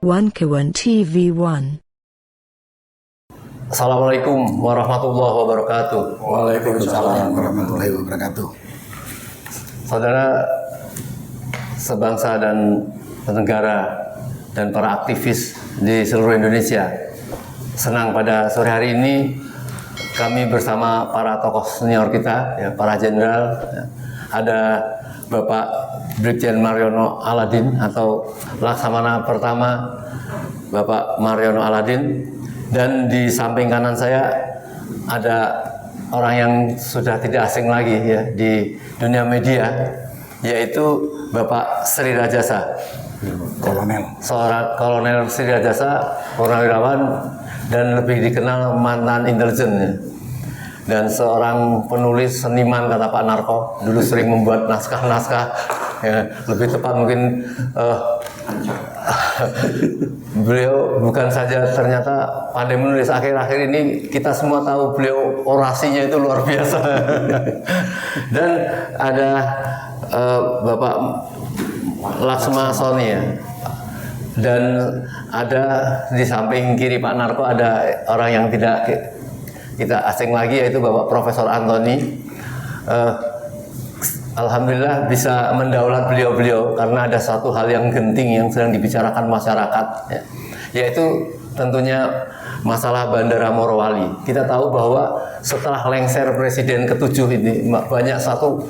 One TV1. Assalamualaikum warahmatullahi wabarakatuh. Waalaikumsalam warahmatullahi wabarakatuh. Saudara sebangsa dan senegara dan para aktivis di seluruh Indonesia, senang pada sore hari ini kami bersama para tokoh senior kita, ya, para jenderal, ya. Ada Bapak Brigjen Mariono Aladin atau Laksamana Pertama Bapak Mariono Aladin, dan di samping kanan saya ada orang yang sudah tidak asing lagi ya di dunia media, yaitu Bapak Sri Rajasa, Kolonel. seorang Kolonel Sri Rajasa, purnawirawan dan lebih dikenal mantan intelijen, ya. Dan seorang penulis seniman, kata Pak Narko, dulu sering membuat naskah-naskah, ya, lebih tepat mungkin beliau bukan saja ternyata pandai menulis, akhir-akhir ini kita semua tahu beliau orasinya itu luar biasa. Dan ada Bapak Laksma Sony, ya. Dan ada di samping kiri Pak Narko ada orang yang tidak kita asing lagi, yaitu Bapak Profesor Antoni. Alhamdulillah bisa mendaulat beliau-beliau karena ada satu hal yang genting yang sedang dibicarakan masyarakat, ya, yaitu tentunya masalah Bandara Morowali. Kita tahu bahwa setelah lengser Presiden ke-7 ini banyak satu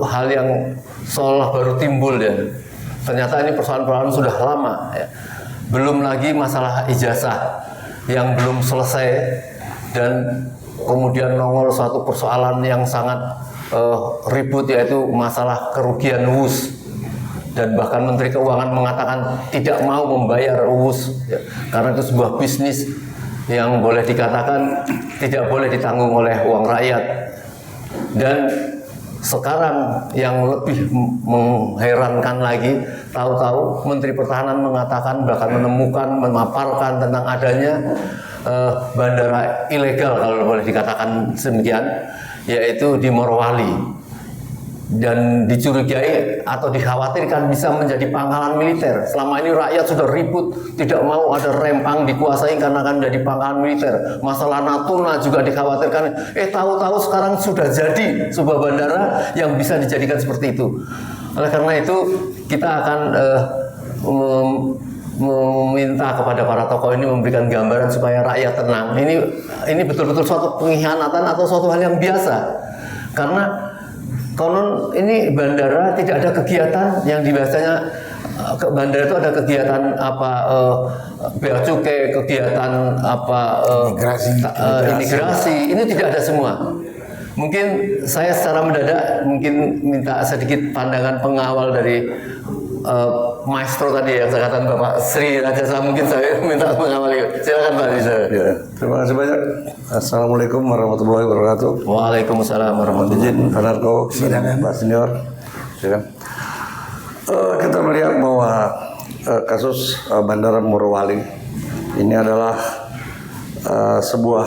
hal yang seolah baru timbul, ya. Ternyata ini persoalan-persoalan sudah lama, ya. Belum lagi masalah ijazah yang belum selesai, dan kemudian nongol suatu persoalan yang sangat ribut, yaitu masalah kerugian WUS, dan bahkan Menteri Keuangan mengatakan tidak mau membayar WUS, ya, karena itu sebuah bisnis yang boleh dikatakan tidak boleh ditanggung oleh uang rakyat. Dan sekarang yang lebih mengherankan lagi, tahu-tahu Menteri Pertahanan mengatakan, bahkan menemukan, memaparkan tentang adanya bandara ilegal, kalau boleh dikatakan demikian, yaitu di Morowali, dan dicurigai atau dikhawatirkan bisa menjadi pangkalan militer. Selama ini rakyat sudah ribut, tidak mau ada Rempang dikuasai karena akan menjadi pangkalan militer. Masalah Natuna juga dikhawatirkan. Tahu-tahu sekarang sudah jadi sebuah bandara yang bisa dijadikan seperti itu. Oleh karena itu kita akan meminta kepada para tokoh ini memberikan gambaran supaya rakyat tenang. Ini betul-betul suatu pengkhianatan atau suatu hal yang biasa, karena konon ini bandara tidak ada kegiatan yang biasanya bandara itu ada kegiatan bea cukai, kegiatan imigrasi. Ini tidak ada semua. Mungkin saya secara mendadak mungkin minta sedikit pandangan pengawal dari maestro tadi yang saya katakan Bapak Sri Rajasa, mungkin saya minta mengawali. Silakan Pak Risa. Ya, terima kasih banyak. Assalamualaikum warahmatullahi wabarakatuh. Waalaikumsalam warahmatullahi wabarakatuh. Pak Narko, Pak Senior. Kita melihat bahwa kasus Bandara Morowali ini adalah sebuah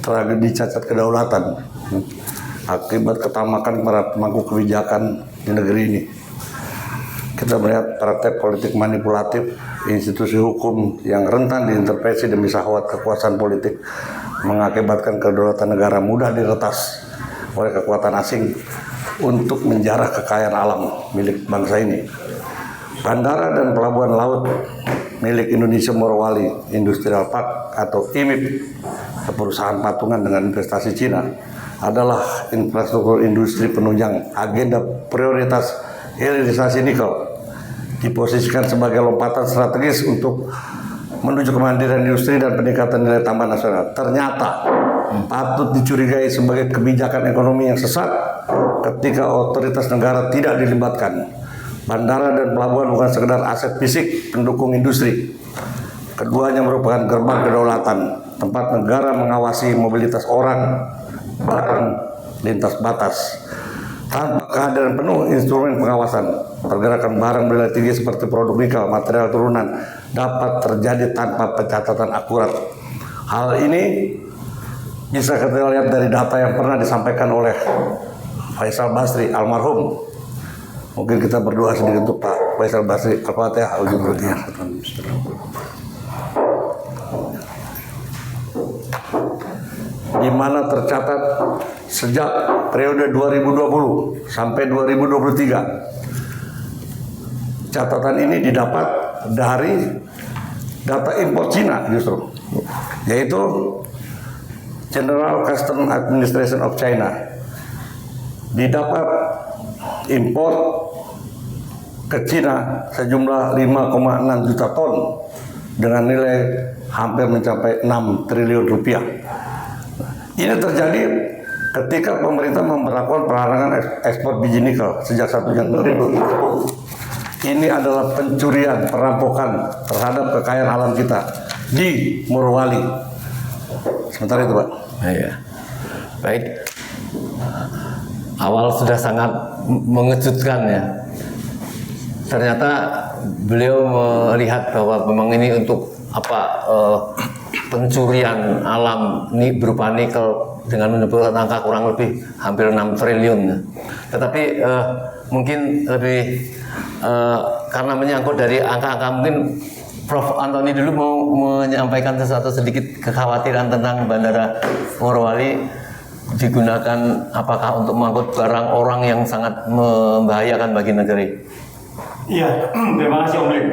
tragedi cacat kedaulatan akibat ketamakan para pemangku kebijakan di negeri ini. Kita melihat praktek politik manipulatif, institusi hukum yang rentan diintervensi demi syahwat kekuasaan politik, mengakibatkan kedaulatan negara mudah diretas oleh kekuatan asing untuk menjarah kekayaan alam milik bangsa ini. Bandara dan pelabuhan laut milik Indonesia Morowali Industrial Park atau IMIP, perusahaan patungan dengan investasi Cina, adalah infrastruktur industri penunjang agenda prioritas hilirisasi nikel, diposisikan sebagai lompatan strategis untuk menuju kemandirian industri dan peningkatan nilai tambah nasional. Ternyata patut dicurigai sebagai kebijakan ekonomi yang sesat ketika otoritas negara tidak dilibatkan. Bandara dan pelabuhan bukan sekedar aset fisik pendukung industri. Keduanya merupakan gerbang kedaulatan, tempat negara mengawasi mobilitas orang, barang, lintas batas. Tanpa kehadiran penuh instrumen pengawasan, pergerakan barang bernilai tinggi seperti produk nikel, material turunan dapat terjadi tanpa pencatatan akurat. Hal ini bisa kita lihat dari data yang pernah disampaikan oleh Faisal Basri almarhum. Mungkin kita berdoa sedikit untuk Pak Faisal Basri. Al-Fatihah. Di mana tercatat sejak periode 2020 sampai 2023. Catatan ini didapat dari data impor Cina justru, yaitu General Customs Administration of China. Didapat impor ke Cina sejumlah 5,6 juta ton dengan nilai hampir mencapai 6 triliun rupiah. Ini terjadi ketika pemerintah memperlakukan pelarangan ekspor biji nikel sejak 1 Januari 2020. Ini adalah pencurian, perampokan terhadap kekayaan alam kita di Morowali. Sementara itu, Pak. Iya. Baik. Awal sudah sangat mengejutkan ya. Ternyata beliau melihat bahwa memang ini untuk pencurian alam ini berupa nikel dengan menyebutkan angka kurang lebih hampir 6 triliun. Tetapi mungkin lebih karena menyangkut dari angka-angka, mungkin Prof. Antoni dulu mau menyampaikan sesuatu sedikit kekhawatiran tentang Bandara Morowali digunakan apakah untuk mengangkut barang orang yang sangat membahayakan bagi negeri. Iya, terima kasih Om Lim.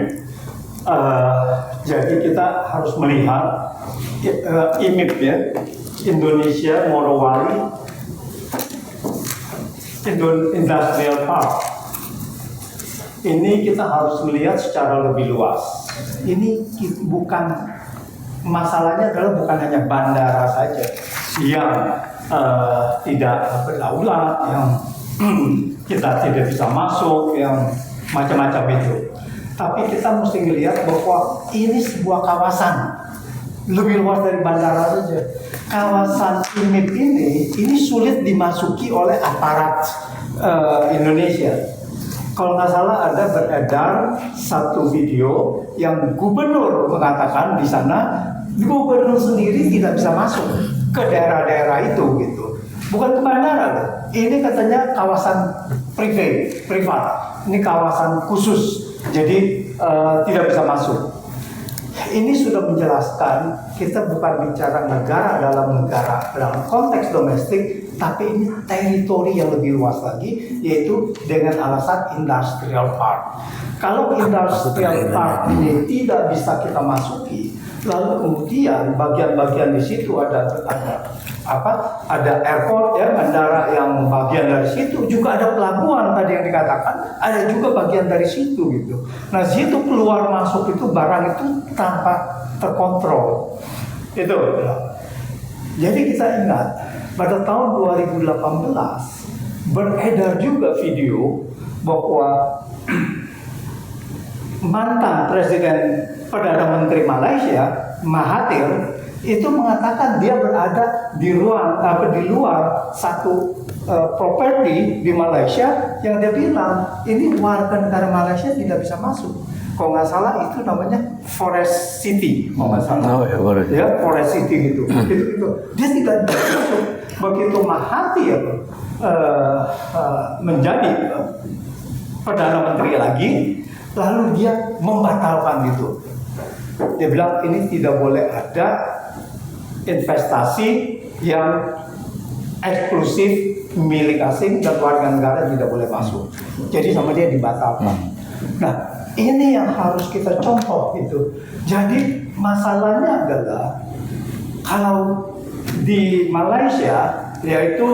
Jadi kita harus melihat IMIP ya, Indonesia Morowali Industrial Park. Ini kita harus melihat secara lebih luas. Ini bukan masalahnya adalah bukan hanya bandara saja yang tidak berdaulat, yang kita tidak bisa masuk, yang macam-macam itu. Tapi kita mesti melihat bahwa ini sebuah kawasan lebih luas dari bandara saja. Kawasan IMIP ini sulit dimasuki oleh aparat Indonesia. Kalau nggak salah ada beredar satu video yang gubernur mengatakan di sana gubernur sendiri tidak bisa masuk ke daerah-daerah itu gitu. Bukan ke bandara loh. Ini katanya kawasan privat. Ini kawasan khusus. Jadi tidak bisa masuk. Ini sudah menjelaskan kita bukan bicara negara dalam konteks domestik, tapi ini teritori yang lebih luas lagi, yaitu dengan alasan industrial park. Kalau industrial park ini tidak bisa kita masuki, lalu kemudian bagian-bagian di situ ada airport ya, bandara yang bagian dari situ, juga ada pelabuhan tadi yang dikatakan, ada juga bagian dari situ gitu. Nah, situ keluar masuk itu barang itu tanpa terkontrol. Itu. Jadi kita ingat pada tahun 2018 beredar juga video bahwa mantan Presiden Perdana Menteri Malaysia Mahathir itu mengatakan dia berada di luar satu properti di Malaysia yang dia bilang ini warga negara Malaysia tidak bisa masuk. Kalau nggak salah itu namanya Forest City, kalau nggak salah. Ya, Forest City gitu. Itu. Dia tidak bisa masuk. Begitu Mahathir menjadi Perdana Menteri lagi, lalu dia membatalkan itu. Dia bilang ini tidak boleh ada investasi yang eksklusif milik asing dan warga negara tidak boleh masuk. Jadi sama dia dibatalkan. Nah, ini yang harus kita contoh itu. Jadi masalahnya adalah kalau di Malaysia yaitu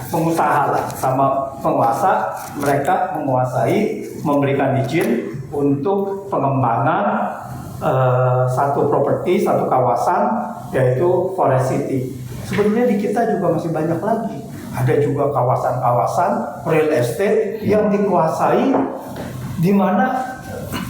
pengusaha lah sama penguasa, mereka menguasai memberikan izin untuk pengembangan satu properti, satu kawasan yaitu Forest City. Sebenarnya di kita juga masih banyak lagi. Ada juga kawasan-kawasan real estate yang dikuasai di mana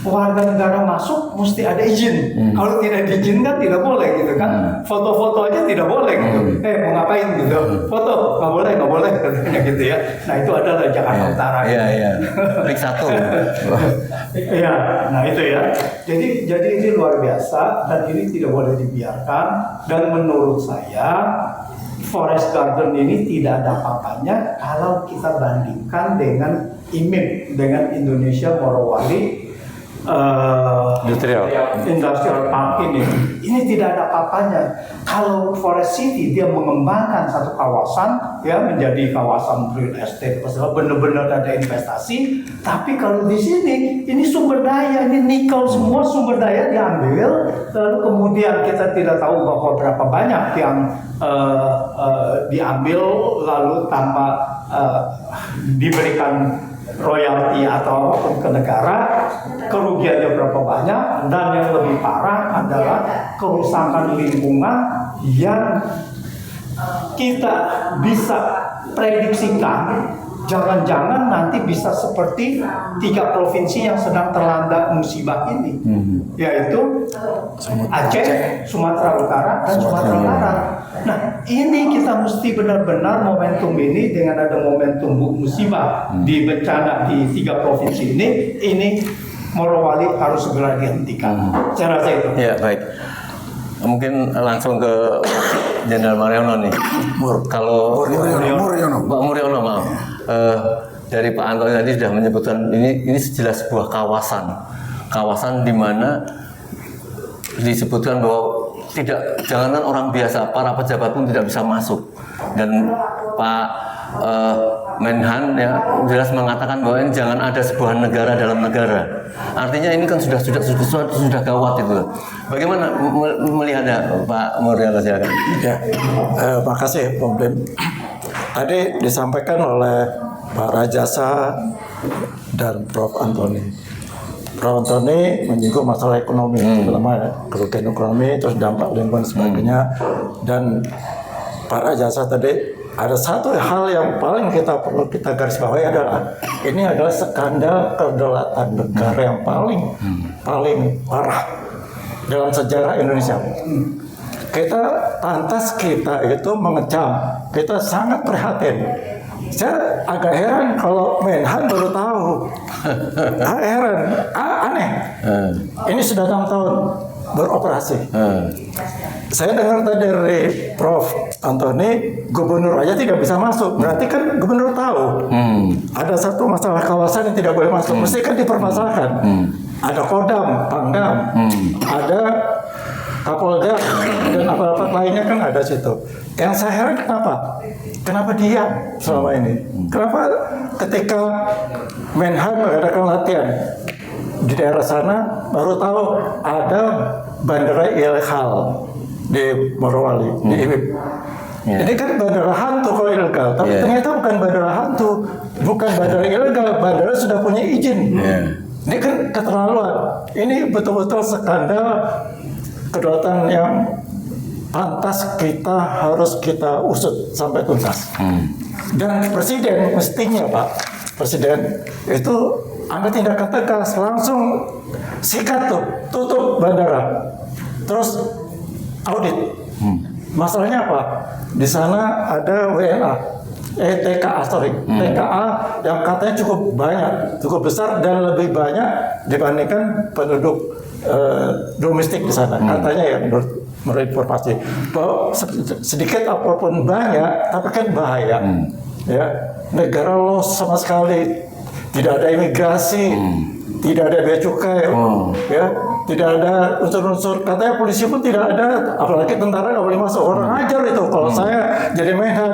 warga negara masuk mesti ada izin. Kalau tidak diizinkan tidak boleh gitu kan. Foto-foto aja tidak boleh gitu. Mau ngapain gitu? Foto nggak boleh katanya gitu ya. Nah itu adalah Jakarta Utara. Iya. Trik 1. Iya, nah itu ya. Jadi ini luar biasa dan ini tidak boleh dibiarkan. Dan menurut saya Forest Garden ini tidak ada apa-apanya kalau kita bandingkan dengan IMIP, dengan Indonesia Morowali industrial park ini tidak ada apa-apanya. Kalau Forest City dia mengembangkan satu kawasan ya menjadi kawasan real estate, benar-benar ada investasi. Tapi kalau di sini ini sumber daya, ini nikel, semua sumber daya diambil, lalu kemudian kita tidak tahu bahwa berapa banyak yang diambil lalu tanpa diberikan royalti atau apapun ke negara, kerugiannya berapa banyak, dan yang lebih parah adalah kerusakan lingkungan yang kita bisa prediksikan. Jangan-jangan nanti bisa seperti 3 provinsi yang sedang terlanda musibah ini, yaitu Aceh, Sumatera Utara, dan Sumatera Barat. Nah, ini kita mesti benar-benar momentum ini dengan ada momentum musibah di bencana di 3 provinsi ini Morowali harus segera dihentikan. Saya rasa itu. Ya, baik. Mungkin langsung ke Jenderal Mariono nih. Kalau Pak Muryono, maaf. Dari Pak Antoni tadi sudah menyebutkan ini jelas sebuah kawasan di mana disebutkan bahwa jangankan orang biasa, para pejabat pun tidak bisa masuk. Dan Pak Menhan ya jelas mengatakan bahwa ini jangan ada sebuah negara dalam negara. Artinya ini kan sudah gawat itu. Bagaimana melihatnya Pak Muryono? Ya, makasih Bung Blim. Tadi disampaikan oleh Pak Rajasa dan Prof. Antoni. Prof. Antoni menyinggung masalah ekonomi, terutama kerugian ekonomi, terus dampak lingkungan sebagainya. Dan Pak Rajasa tadi ada satu hal yang paling perlu kita garis bawahi adalah ini adalah skandal kedaulatan negara yang paling parah dalam sejarah Indonesia. Kita itu mengecam, kita sangat prihatin. Saya agak heran kalau Menhan baru tahu. Aneh. Ini sudah 6 tahun beroperasi. Saya dengar tadi dari Prof. Antoni, gubernur aja tidak bisa masuk. Berarti kan gubernur tahu ada satu masalah kawasan yang tidak boleh masuk. Mesti kan dipermasalahkan. Ada Kodam, Pangdam, ada Kapolda dan apa-apa lainnya kan ada situ. Yang saya heran kenapa diam selama ini? Kenapa ketika Menhan mengadakan latihan di daerah sana baru tahu ada bandara ilegal di Morowali, di IMIP. Ini kan bandara hantu kalau ilegal, tapi ternyata bukan bandara hantu, bukan bandara ilegal, bandara sudah punya izin. Ini kan keterlaluan. Ini betul-betul skandal kedaulatan yang pantas harus kita usut sampai tuntas. Dan Presiden mestinya Presiden itu ambil tindakan tegas, langsung sikat tutup bandara, terus audit. Masalahnya apa? Di sana ada TKA yang katanya cukup banyak, cukup besar dan lebih banyak dibandingkan penduduk domestik di sana. Katanya ya menurut informasi bahwa sedikit apapun banyak, tapi kan bahaya. Ya, negara los sama sekali, tidak ada imigrasi, tidak ada bea cukai, ya, tidak ada unsur-unsur. Katanya polisi pun tidak ada, apalagi tentara nggak boleh masuk. Orang ajar itu. Kalau saya jadi Menhan,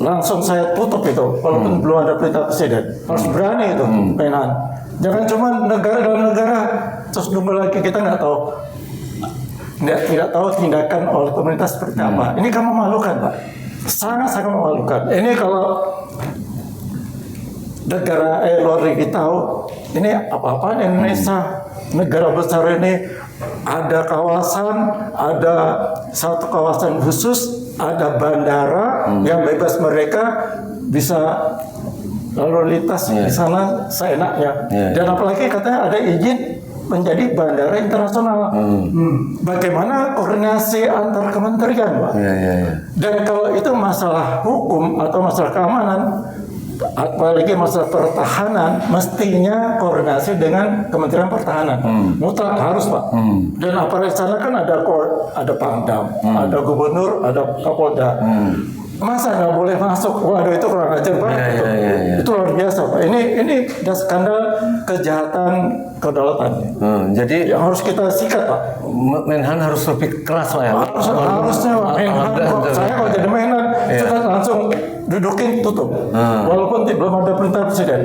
langsung saya tutup itu, walaupun belum ada perintah presiden. Harus berani itu Menhan. Jangan cuma negara dalam negara, terus nunggu lagi kita nggak tahu. Tidak tahu tindakan oleh pemerintah seperti apa. Ini kan memalukan, Pak. Sangat-sangat memalukan. Ini kalau negara luar negeri tahu, ini apa-apaan Indonesia, negara besar ini ada kawasan, ada satu kawasan khusus, ada bandara yang bebas, mereka bisa lalu lintas di sana seenaknya. Dan apalagi katanya ada izin menjadi bandara internasional. Bagaimana koordinasi antar kementerian, Pak? Dan kalau itu masalah hukum atau masalah keamanan, apalagi masalah pertahanan, mestinya koordinasi dengan Kementerian Pertahanan. Mutlak harus, Pak. Dan apalagi sana kan ada Pangdam, ada gubernur, ada Kapolda. Masa nggak boleh masuk? Waduh, itu kurang ajar Pak. Iya. Itu luar biasa Pak. Ini udah skandal kejahatan kedaulatan. Jadi Yang harus kita sikat Pak. Menhan harus lebih keras Pak ya. Harusnya Pak. Menhan, saya kalau jadi Menhan, kita langsung dudukin tutup. Walaupun belum ada perintah presiden.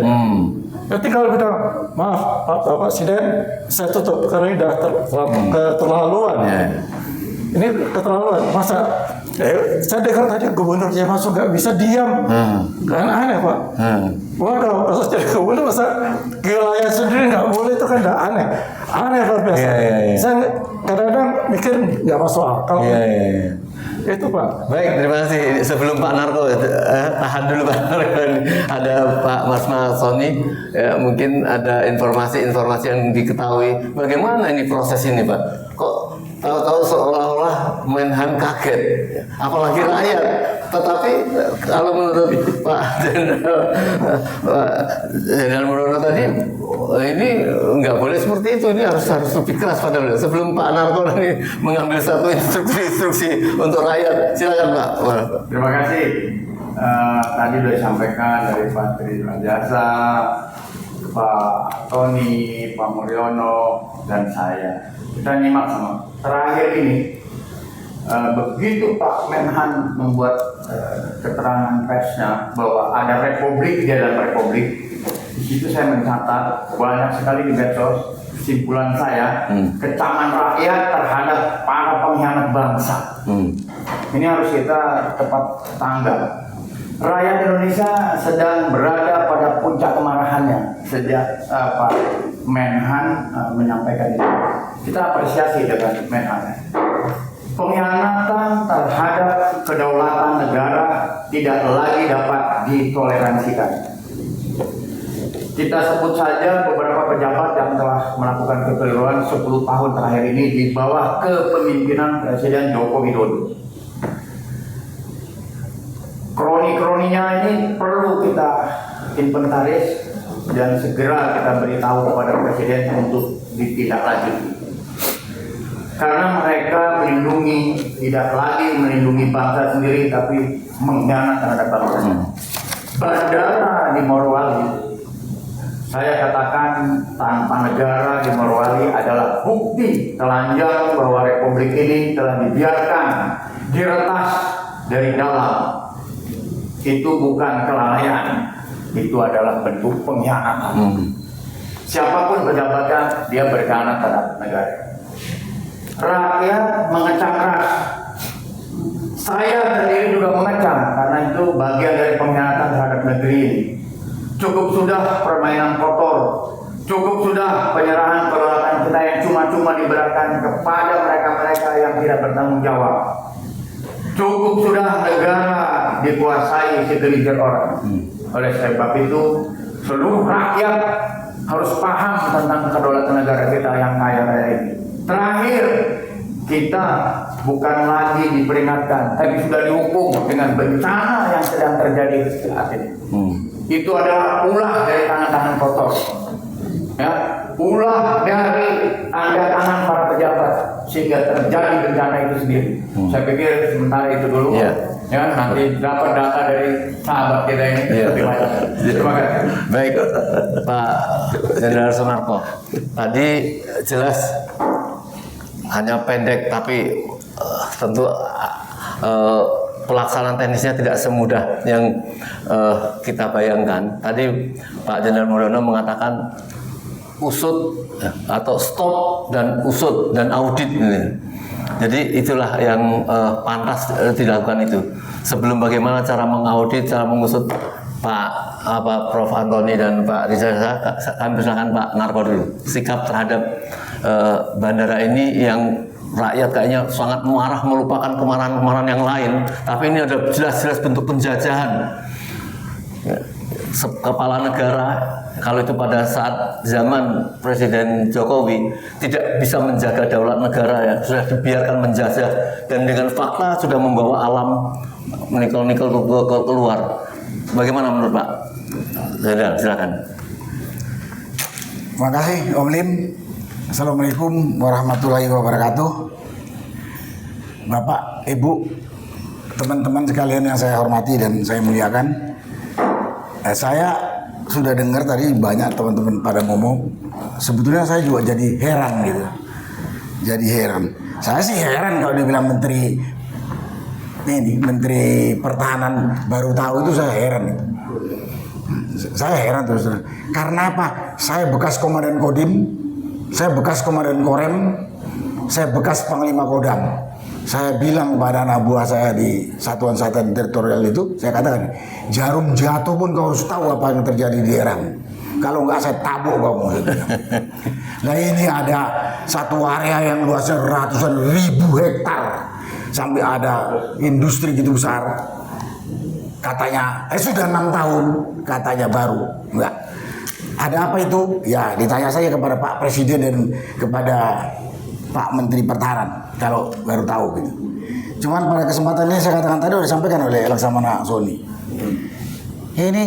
Ya tinggal bilang, maaf Pak Presiden, saya tutup karena ini udah keterlaluan. Ini keterlaluan. Masa saya dengar tadi gubernur yang masuk nggak bisa diam, kan aneh Pak. Waduh, kalau jadi gubernur masa wilayah sendiri nggak boleh, itu kan udah aneh luar biasa. Saya kadang-kadang mikir nggak masuk akal. Itu Pak. Baik, terima kasih. Sebelum Pak Narko, tahan dulu Pak Narko. Ada Pak Mas Sony, ya, mungkin ada informasi yang diketahui. Bagaimana ini proses ini Pak? Kok tahu-tahu seolah-olah Menhan kaget, apalagi rakyat. Tetapi kalau menurut Pak Jenderal Murono tadi, ini nggak boleh seperti itu. Ini harus lebih keras pada beliau. Sebelum Pak Narko ini mengambil satu instruksi untuk rakyat, silakan Pak. Terima kasih. Tadi sudah disampaikan dari Pak Tri Rajasa, Pak Tony, Pak Mulyono, dan saya. Kita nyimak sama. Terakhir ini, begitu Pak Menhan membuat keterangan persnya bahwa ada republik di dalam republik, di situ saya mencatat banyak sekali di medsos. Kesimpulan saya, kecaman rakyat terhadap para pengkhianat bangsa. Ini harus kita tepat tanggap. Rakyat Indonesia sedang berada pada puncak kemarahannya sejak Pak Menhan menyampaikan itu. Kita apresiasi dengan Menhan. Pengkhianatan terhadap kedaulatan negara tidak lagi dapat ditoleransikan. Kita sebut saja beberapa pejabat yang telah melakukan kekeliruan 10 tahun terakhir ini di bawah kepemimpinan Presiden Joko Widodo. Kroni-kroninya ini perlu kita inventaris dan segera kita beritahu kepada Presiden untuk ditindaklanjuti. Karena mereka tidak lagi melindungi bangsa sendiri, tapi mengkhianat terhadap bangsa. Bandara di Morowali, saya katakan tanpa negara di Morowali adalah bukti telanjang bahwa republik ini telah dibiarkan diretas dari dalam. Itu bukan kelalaian, itu adalah bentuk pengkhianatan. Siapapun pejabatnya, dia berkhianat terhadap negara. Rakyat mengecam keras. Saya sendiri juga mengecam karena itu bagian dari pengkhianatan terhadap negeri ini. Cukup sudah permainan kotor, cukup sudah penyerahan kedaulatan kita yang cuma-cuma diberikan kepada mereka-mereka yang tidak bertanggung jawab. Cukup sudah negara dikuasai segelintir orang. Oleh sebab itu, seluruh rakyat harus paham tentang kedaulatan negara kita yang kaya raya ini. Terakhir, kita bukan lagi diperingatkan, tapi sudah dihukum dengan bencana yang sedang terjadi saat ini. Itu adalah ulah dari tangan-tangan kotor, ya, ulah dari tangan para pejabat sehingga terjadi bencana itu sendiri. Saya pikir sementara itu dulu, ya, nanti dapat data dari sahabat kita ini lebih banyak. Terima kasih. Baik, Pak Jenderal Sunarko. Tadi jelas hanya pendek, tapi tentu pelaksanaan teknisnya tidak semudah yang kita bayangkan. Tadi Pak Jenderal Mulyono mengatakan usut atau stop dan usut dan audit ini. Jadi itulah yang pantas dilakukan itu. Sebelum bagaimana cara mengaudit, cara mengusut, Prof. Antoni dan Pak Rizal, kami persilakan Pak Narko dulu. Sikap terhadap bandara ini yang rakyat kayaknya sangat marah, melupakan kemarahan-kemarahan yang lain, tapi ini ada jelas-jelas bentuk penjajahan. Kepala negara, kalau itu pada saat zaman Presiden Jokowi, tidak bisa menjaga daulat negara, ya sudah dibiarkan menjajah, dan dengan fakta sudah membawa alam nikel-nikel keluar. Bagaimana menurut Pak? Silakan. Terima kasih Om Lim. Assalamualaikum warahmatullahi wabarakatuh. Bapak, Ibu, teman-teman sekalian yang saya hormati dan saya muliakan, saya sudah dengar tadi banyak teman-teman pada ngomong. Sebetulnya saya juga jadi heran gitu. Jadi heran. Saya sih heran kalau dibilang Menteri Pertahanan baru tahu, itu saya heran. Saya heran terus. Karena apa? Saya bekas komandan Kodim, saya bekas komandan Korem, saya bekas Panglima Kodam. Saya bilang pada anak buah saya di satuan-satuan teritorial itu, saya katakan, jarum jatuh pun kau harus tahu apa yang terjadi di daerahmu. Kalau enggak saya tabuk kamu. Nah ini ada satu area yang luasnya ratusan ribu hektar, sampai ada industri gitu besar. Katanya, sudah 6 tahun, katanya baru. Enggak. Ada apa itu? Ya ditanya saja kepada Pak Presiden dan kepada Pak Menteri Pertahanan kalau baru tahu gitu. Cuman pada kesempatan ini saya katakan tadi sudah disampaikan oleh Laksamana Sony. Ini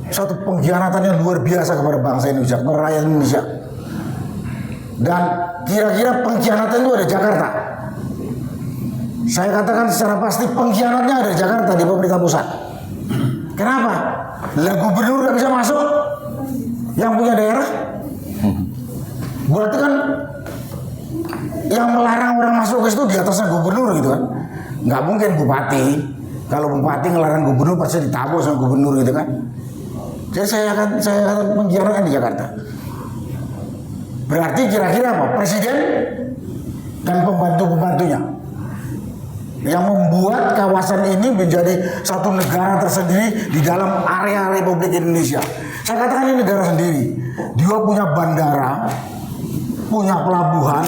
suatu pengkhianatan yang luar biasa kepada bangsa Indonesia, kepada rakyat Indonesia. Dan kira-kira pengkhianatan itu ada Jakarta. Saya katakan secara pasti pengkhianatnya ada Jakarta di pemerintah pusat. Kenapa? Lah gubernur nggak bisa masuk, yang punya daerah. Berarti kan yang melarang orang masuk ke situ di atasnya gubernur gitu kan. Nggak mungkin bupati. Kalau bupati ngelarang gubernur pasti ditabuk sama gubernur gitu kan. Jadi saya akan pengkhianatan di Jakarta. Berarti kira-kira apa? Presiden dan pembantu-pembantunya yang membuat kawasan ini menjadi satu negara tersendiri di dalam area Republik Indonesia. Saya katakan ini negara sendiri. Dia punya bandara, punya pelabuhan,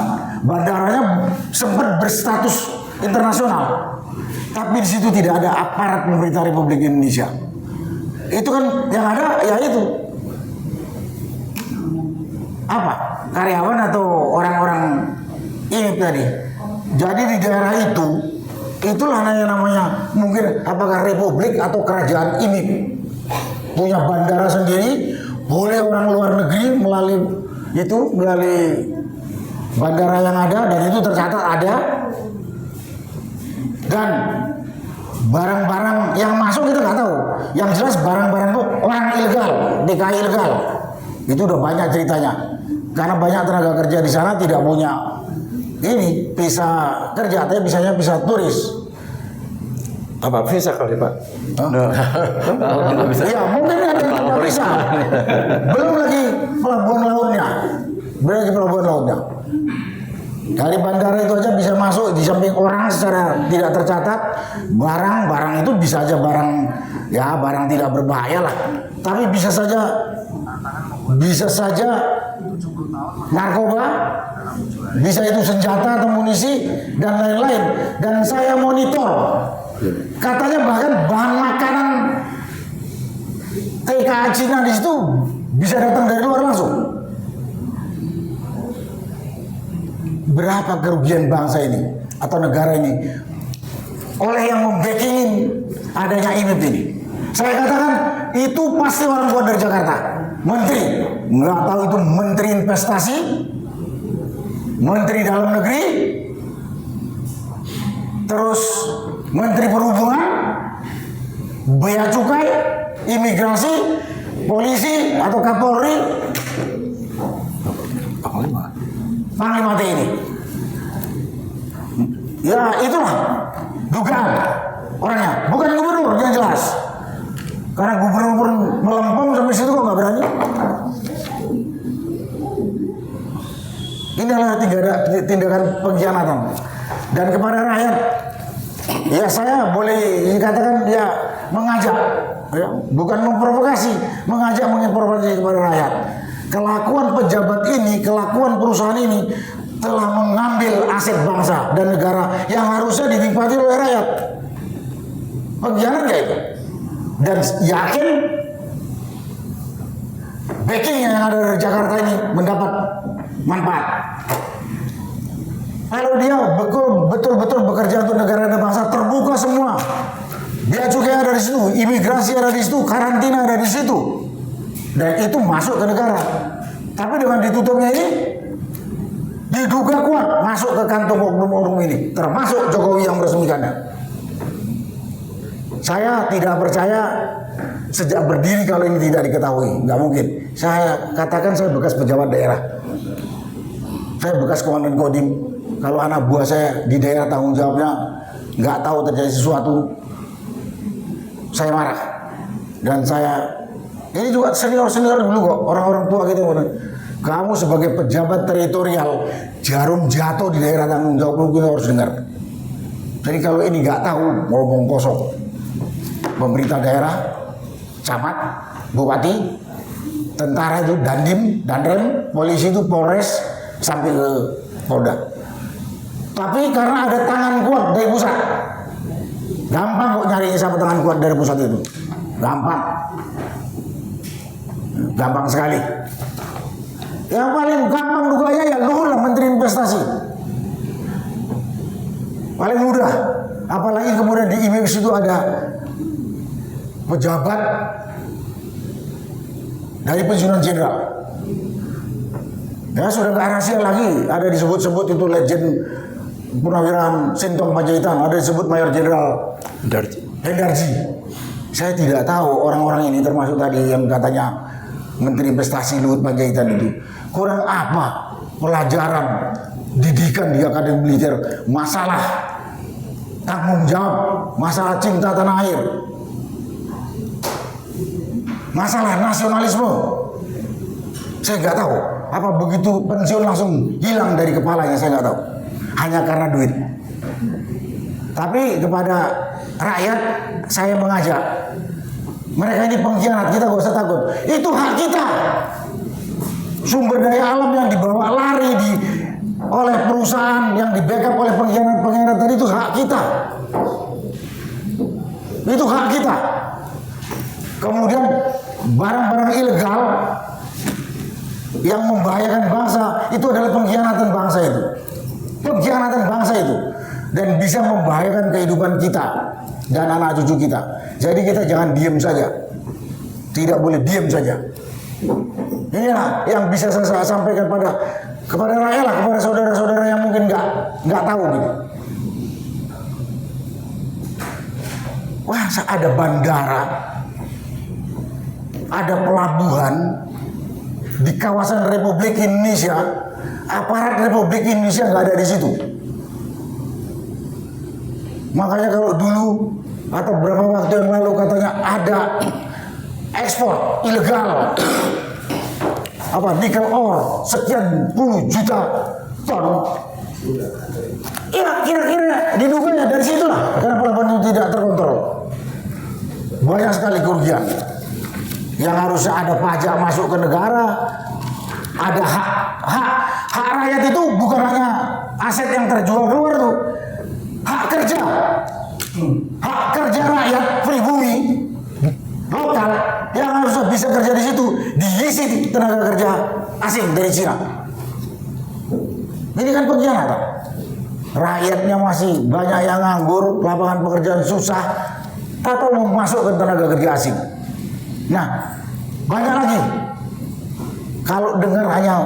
bandaranya sempat berstatus internasional. Tapi di situ tidak ada aparat pemerintah Republik Indonesia. Itu kan yang ada ya itu. Apa? Karyawan atau orang-orang ini tadi. Jadi di daerah itu, itulah yang namanya mungkin apakah republik atau kerajaan ini punya bandara sendiri, boleh orang luar negeri melalui bandara yang ada, dan itu tercatat ada, dan barang-barang yang masuk kita nggak tahu. Yang jelas barang-barang itu orang ilegal, DKI ilegal, itu udah banyak ceritanya. Karena banyak tenaga kerja di sana tidak punya ini visa kerja, tapi bisanya visa turis. Apa visa kali Pak? Bisa. Iya mungkin ada yang tidak bisa. Belum lagi pelabuhan lautnya. Dari bandara itu aja bisa masuk, di samping orang secara tidak tercatat, barang-barang itu bisa aja barang tidak berbahaya lah. Tapi bisa saja narkoba, bisa itu senjata atau amunisi dan lain-lain. Dan saya monitor, katanya bahkan bahan makanan TKA Cina di situ bisa datang dari luar langsung. Berapa kerugian bangsa ini atau negara ini oleh yang membacking adanya IMF ini? Saya katakan itu pasti orang luar dari Jakarta. Menteri, nggak tahu itu menteri investasi, menteri dalam negeri, terus menteri perhubungan, bea cukai, imigrasi, polisi atau Kapolri, Panglima TNI. Ya itulah dugaan orangnya, bukan gubernur yang jelas. Karena gubernur pun melempem sampai situ kok nggak berani. Ini adalah tindakan pengkhianatan. Dan kepada rakyat, ya saya boleh dikatakan dia mengajak, ya, bukan memprovokasi, mengajak menginformasi kepada rakyat. Kelakuan pejabat ini, kelakuan perusahaan ini telah mengambil aset bangsa dan negara yang harusnya dinikmati oleh rakyat. Pengkhianat nggak itu? Dan yakin backing yang ada dari Jakarta ini mendapat manfaat. Kalau dia betul-betul bekerja untuk negara dan bangsa, terbuka semua. Bea cukai ada di situ, imigrasi ada di situ, karantina ada di situ. Dan itu masuk ke negara. Tapi dengan ditutupnya ini, diduga kuat masuk ke kantong oknum-oknum ini, termasuk Jokowi yang meresmikannya. Saya tidak percaya sejak berdiri kalau ini tidak diketahui, nggak mungkin. Saya katakan saya bekas pejabat daerah, saya bekas komandan Kodim. Kalau anak buah saya di daerah tanggung jawabnya nggak tahu terjadi sesuatu, saya marah. Dan saya ini juga senior dulu kok, orang-orang tua kita. Kamu sebagai pejabat teritorial, jarum jatuh di daerah tanggung jawab kita harus dengar. Jadi kalau ini nggak tahu, ngomong kosong. Pemerintah daerah, camat, bupati, tentara itu dandim, danrem, polisi itu polres sampai ke Polda. Tapi karena ada tangan kuat dari pusat, gampang kok nyari siapa tangan kuat dari pusat itu, gampang sekali. Yang paling gampang duganya ya Luhut lah, Menteri Investasi, paling mudah. Apalagi kemudian di IMEX itu ada pejabat dari pensiunan jenderal. Ya sudah nggak rahasia lagi, ada disebut-sebut itu legend Purnawirawan Sintong Panjaitan, ada disebut Mayor Jenderal Hendarji. Saya tidak tahu orang-orang ini, termasuk tadi yang katanya Menteri Investasi Luhut Panjaitan itu, kurang apa pelajaran didikan di Akademi Militer, masalah tanggung jawab, masalah cinta tanah air, masalah nasionalisme. Saya nggak tahu apa begitu pensiun langsung hilang dari kepalanya, saya nggak tahu. Hanya karena duit. Tapi kepada rakyat saya mengajak, mereka ini pengkhianat, kita gak usah takut. Itu hak kita. Sumber daya alam yang dibawa lari oleh perusahaan, yang di backup oleh pengkhianat tadi, itu hak kita. Itu hak kita. Kemudian barang-barang ilegal yang membahayakan bangsa, itu adalah pengkhianatan bangsa itu. Pengkhianatan bangsa itu, dan bisa membahayakan kehidupan kita dan anak cucu kita. Jadi kita jangan diam saja, tidak boleh diam saja. Inilah yang bisa saya sampaikan kepada rakyat lah, kepada saudara-saudara yang mungkin nggak tahu gitu. Wah, ada bandara, ada pelabuhan di kawasan Republik Indonesia. Aparat Republik Indonesia nggak ada di situ. Makanya kalau dulu atau beberapa waktu yang lalu katanya ada ekspor ilegal nikel ore sekian puluh juta ton. Ya kira-kira diduganya dari situlah karena pelabuhan itu tidak terkontrol. Banyak sekali kerugian. Yang harusnya ada pajak masuk ke negara, ada hak rakyat itu bukan hanya aset yang terjual keluar tuh, hak kerja rakyat pribumi lokal yang harusnya bisa kerja di situ diisi tenaga kerja asing dari Cina. Ini kan pengkhianatan. Rakyatnya masih banyak yang nganggur, lapangan pekerjaan susah, atau mau masuk ke tenaga kerja asing. Nah, banyak lagi. Kalau dengar hanya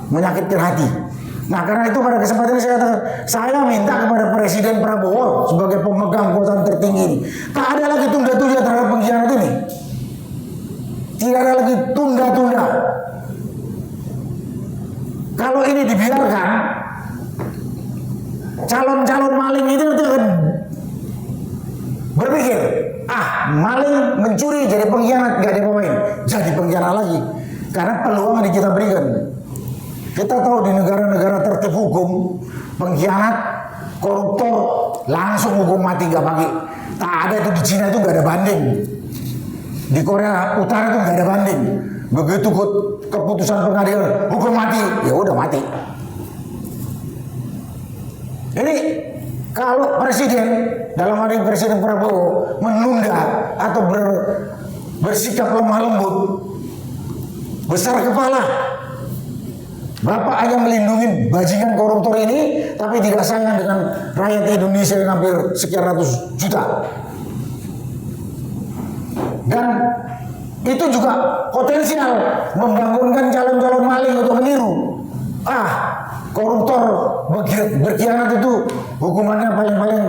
menyakitkan hati. Nah, karena itu pada kesempatan ini saya minta kepada Presiden Prabowo sebagai pemegang kekuasaan tertinggi ini, tak ada lagi tunda-tunda terhadap pengkhianat ini. Tidak ada lagi tunda-tunda. Kalau ini dibiarkan, calon-calon maling itu akan berpikir, maling mencuri jadi pengkhianat, gak diapain, jadi pengkhianat lagi. Karena peluang yang kita berikan. Kita tahu di negara-negara tertib hukum, pengkhianat, koruptor langsung hukum mati gak pakai. Tak ada itu di Cina itu gak ada banding. Di Korea Utara itu gak ada banding. Begitu keputusan pengadilan hukum mati, ya udah mati. Ini kalau presiden, dalam hal ini Presiden Prabowo, menunda atau bersikap lemah lembut, besar kepala, Bapak hanya melindungi bajingan koruptor ini, tapi tidak sayang dengan rakyat Indonesia yang hampir sekian ratus juta. Dan itu juga potensial membangunkan calon-calon maling untuk meniru. Koruptor berkhianat itu hukumannya paling-paling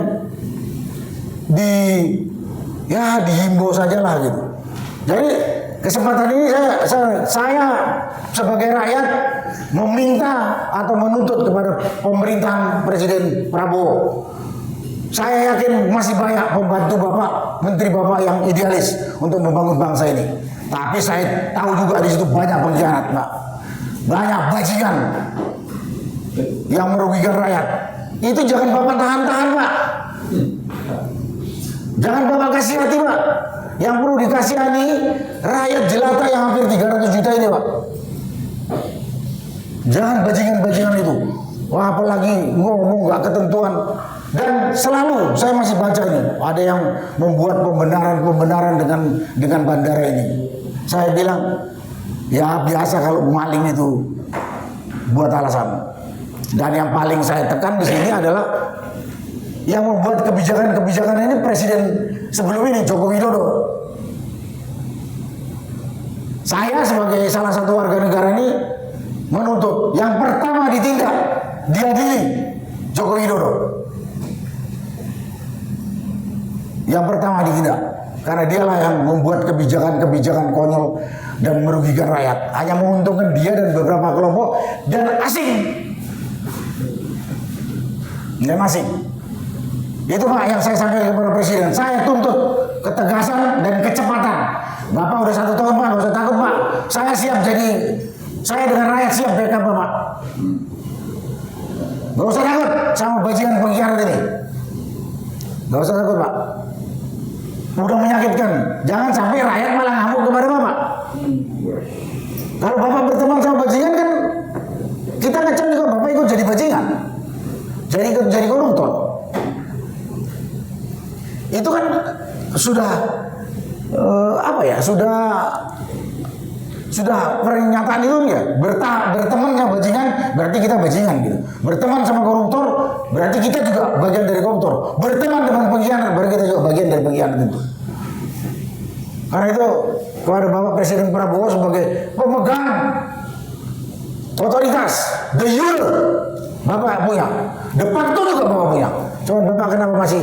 dihimbau saja lah gitu. Jadi kesempatan ini saya sebagai rakyat meminta atau menuntut kepada pemerintahan Presiden Prabowo. Saya yakin masih banyak pembantu Bapak, menteri Bapak yang idealis untuk membangun bangsa ini. Tapi saya tahu juga di situ banyak pengkhianat, Pak. Banyak bajingan yang merugikan rakyat. Itu jangan Bapak tahan-tahan, Pak. Jangan Bapak kasihati, Pak. Yang perlu dikasihani rakyat jelata yang hampir 300 juta ini, Pak. Jangan bajingan-bajingan itu. Wah, apalagi ngomong nggak ketentuan. Dan selalu saya masih baca ini, ada yang membuat pembenaran dengan bandara ini. Saya bilang, ya biasa kalau maling itu buat alasan. Dan yang paling saya tekan di sini adalah yang membuat kebijakan-kebijakan ini Presiden sebelum ini, Joko Widodo. Saya sebagai salah satu warga negara ini menuntut yang pertama ditindak, diadili Joko Widodo. Yang pertama ditindak, karena dialah yang membuat kebijakan-kebijakan konyol dan merugikan rakyat, hanya menguntungkan dia dan beberapa kelompok dan asing. Dan asing. Itu Pak yang saya sampaikan kepada Presiden. Saya tuntut ketegasan dan kecepatan. Bapak udah 1 tahun Pak, nggak usah takut Pak. Saya siap saya dengan rakyat siap backup Bapak. Nggak usah takut sama bajingan pengkhianat ini. Nggak usah takut Pak. Udah menyakitkan. Jangan sampai rakyat malah ngamuk kepada Bapak. Kalau Bapak berteman sama bajingan kan kita ngecam juga Bapak ikut jadi bajingan. Jadi koruptor. Itu kan sudah sudah pernyataan itu ya. Berteman sama bajingan berarti kita bajingan gitu. Berteman sama koruptor berarti kita juga bagian dari koruptor. Berteman dengan pengkhianat berarti kita juga bagian dari pengkhianat itu. Karena itu kepada Bapak Presiden Prabowo sebagai pemegang otoritas de jure Bapak punya, de facto juga Bapak punya. Cuma Bapak kenapa masih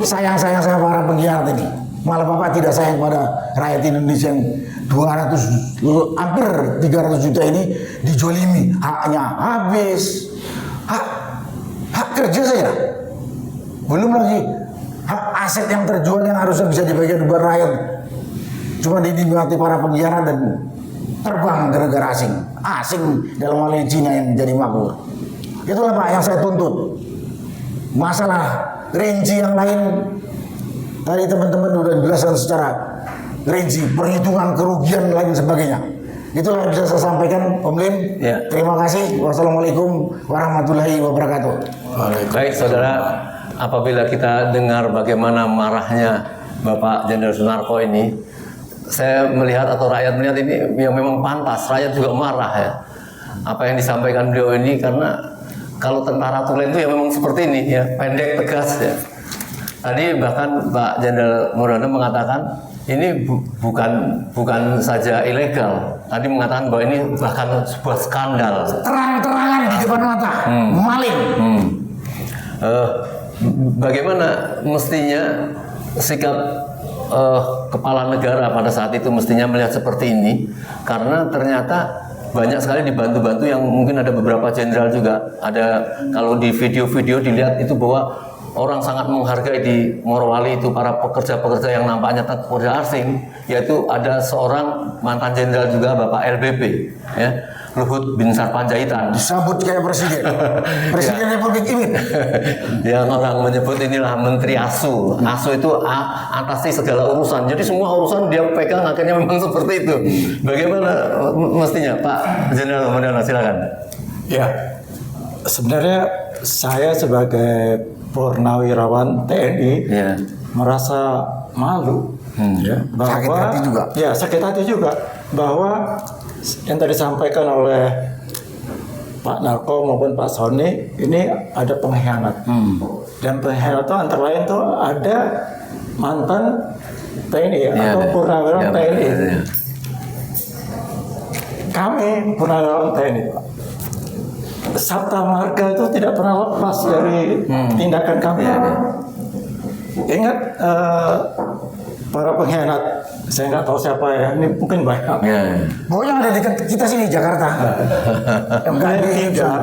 sayang sama para pengkhianat ini? Malah Bapak tidak sayang pada rakyat Indonesia yang 200 hampir 300 juta ini dijolimi, haknya habis, hak kerja saja, belum lagi hak aset yang terjual yang harusnya bisa dibagikan kepada rakyat, cuma dinikmati para pengkhianat dan terbang ke negara asing dalam hal ini Cina yang menjadi makmur. Itulah Pak yang saya tuntut. Masalah rinci yang lain tadi teman-teman sudah dijelaskan secara rinci, perhitungan kerugian lain sebagainya. Itulah yang bisa saya sampaikan, Om Lim. Ya. Terima kasih. Wassalamualaikum warahmatullahi wabarakatuh. Baik saudara, apabila kita dengar bagaimana marahnya Bapak Jenderal Sunarko ini, saya melihat atau rakyat melihat ini yang memang pantas. Rakyat juga marah ya. Apa yang disampaikan beliau ini, karena kalau tentara tulen itu ya memang seperti ini ya, pendek tegas ya. Tadi bahkan Pak Jenderal Murdana mengatakan ini bukan saja ilegal. Tadi mengatakan bahwa ini bahkan sebuah skandal. Terang-terangan di depan mata, maling. Bagaimana mestinya sikap kepala negara pada saat itu mestinya melihat seperti ini? Karena ternyata banyak sekali dibantu-bantu yang mungkin ada beberapa jenderal juga. Ada kalau di video-video dilihat itu bahwa orang sangat menghargai di Morowali itu para pekerja-pekerja yang nampaknya pekerja asing, yaitu ada seorang mantan jenderal juga Bapak LBP ya, Luhut Binsar Panjaitan, Disambut kayak presiden Republik ini. Yang orang menyebut inilah Menteri ASU. ASU itu atasi segala urusan. Jadi semua urusan dia pegang, akhirnya memang seperti itu. Bagaimana mestinya Pak Jenderal Murdana, silakan. Ya, sebenarnya saya sebagai purnawirawan TNI Ya. merasa malu, ya, bahwa Sakit hati juga. Ya, sakit hati juga bahwa yang tadi disampaikan oleh Pak Narko maupun Pak Sony ini ada pengkhianat. Dan pengkhianat itu antara lain tuh ada mantan TNI ya, atau purnawirawan TNI. Ya. Kami purnawirawan TNI, Pak, Sabta Marga itu tidak pernah lepas dari tindakan kami. ingat para pengkhianat, saya nggak tahu siapa ya, ini mungkin banyak. Ya. Pokoknya ada di kita sini Jakarta.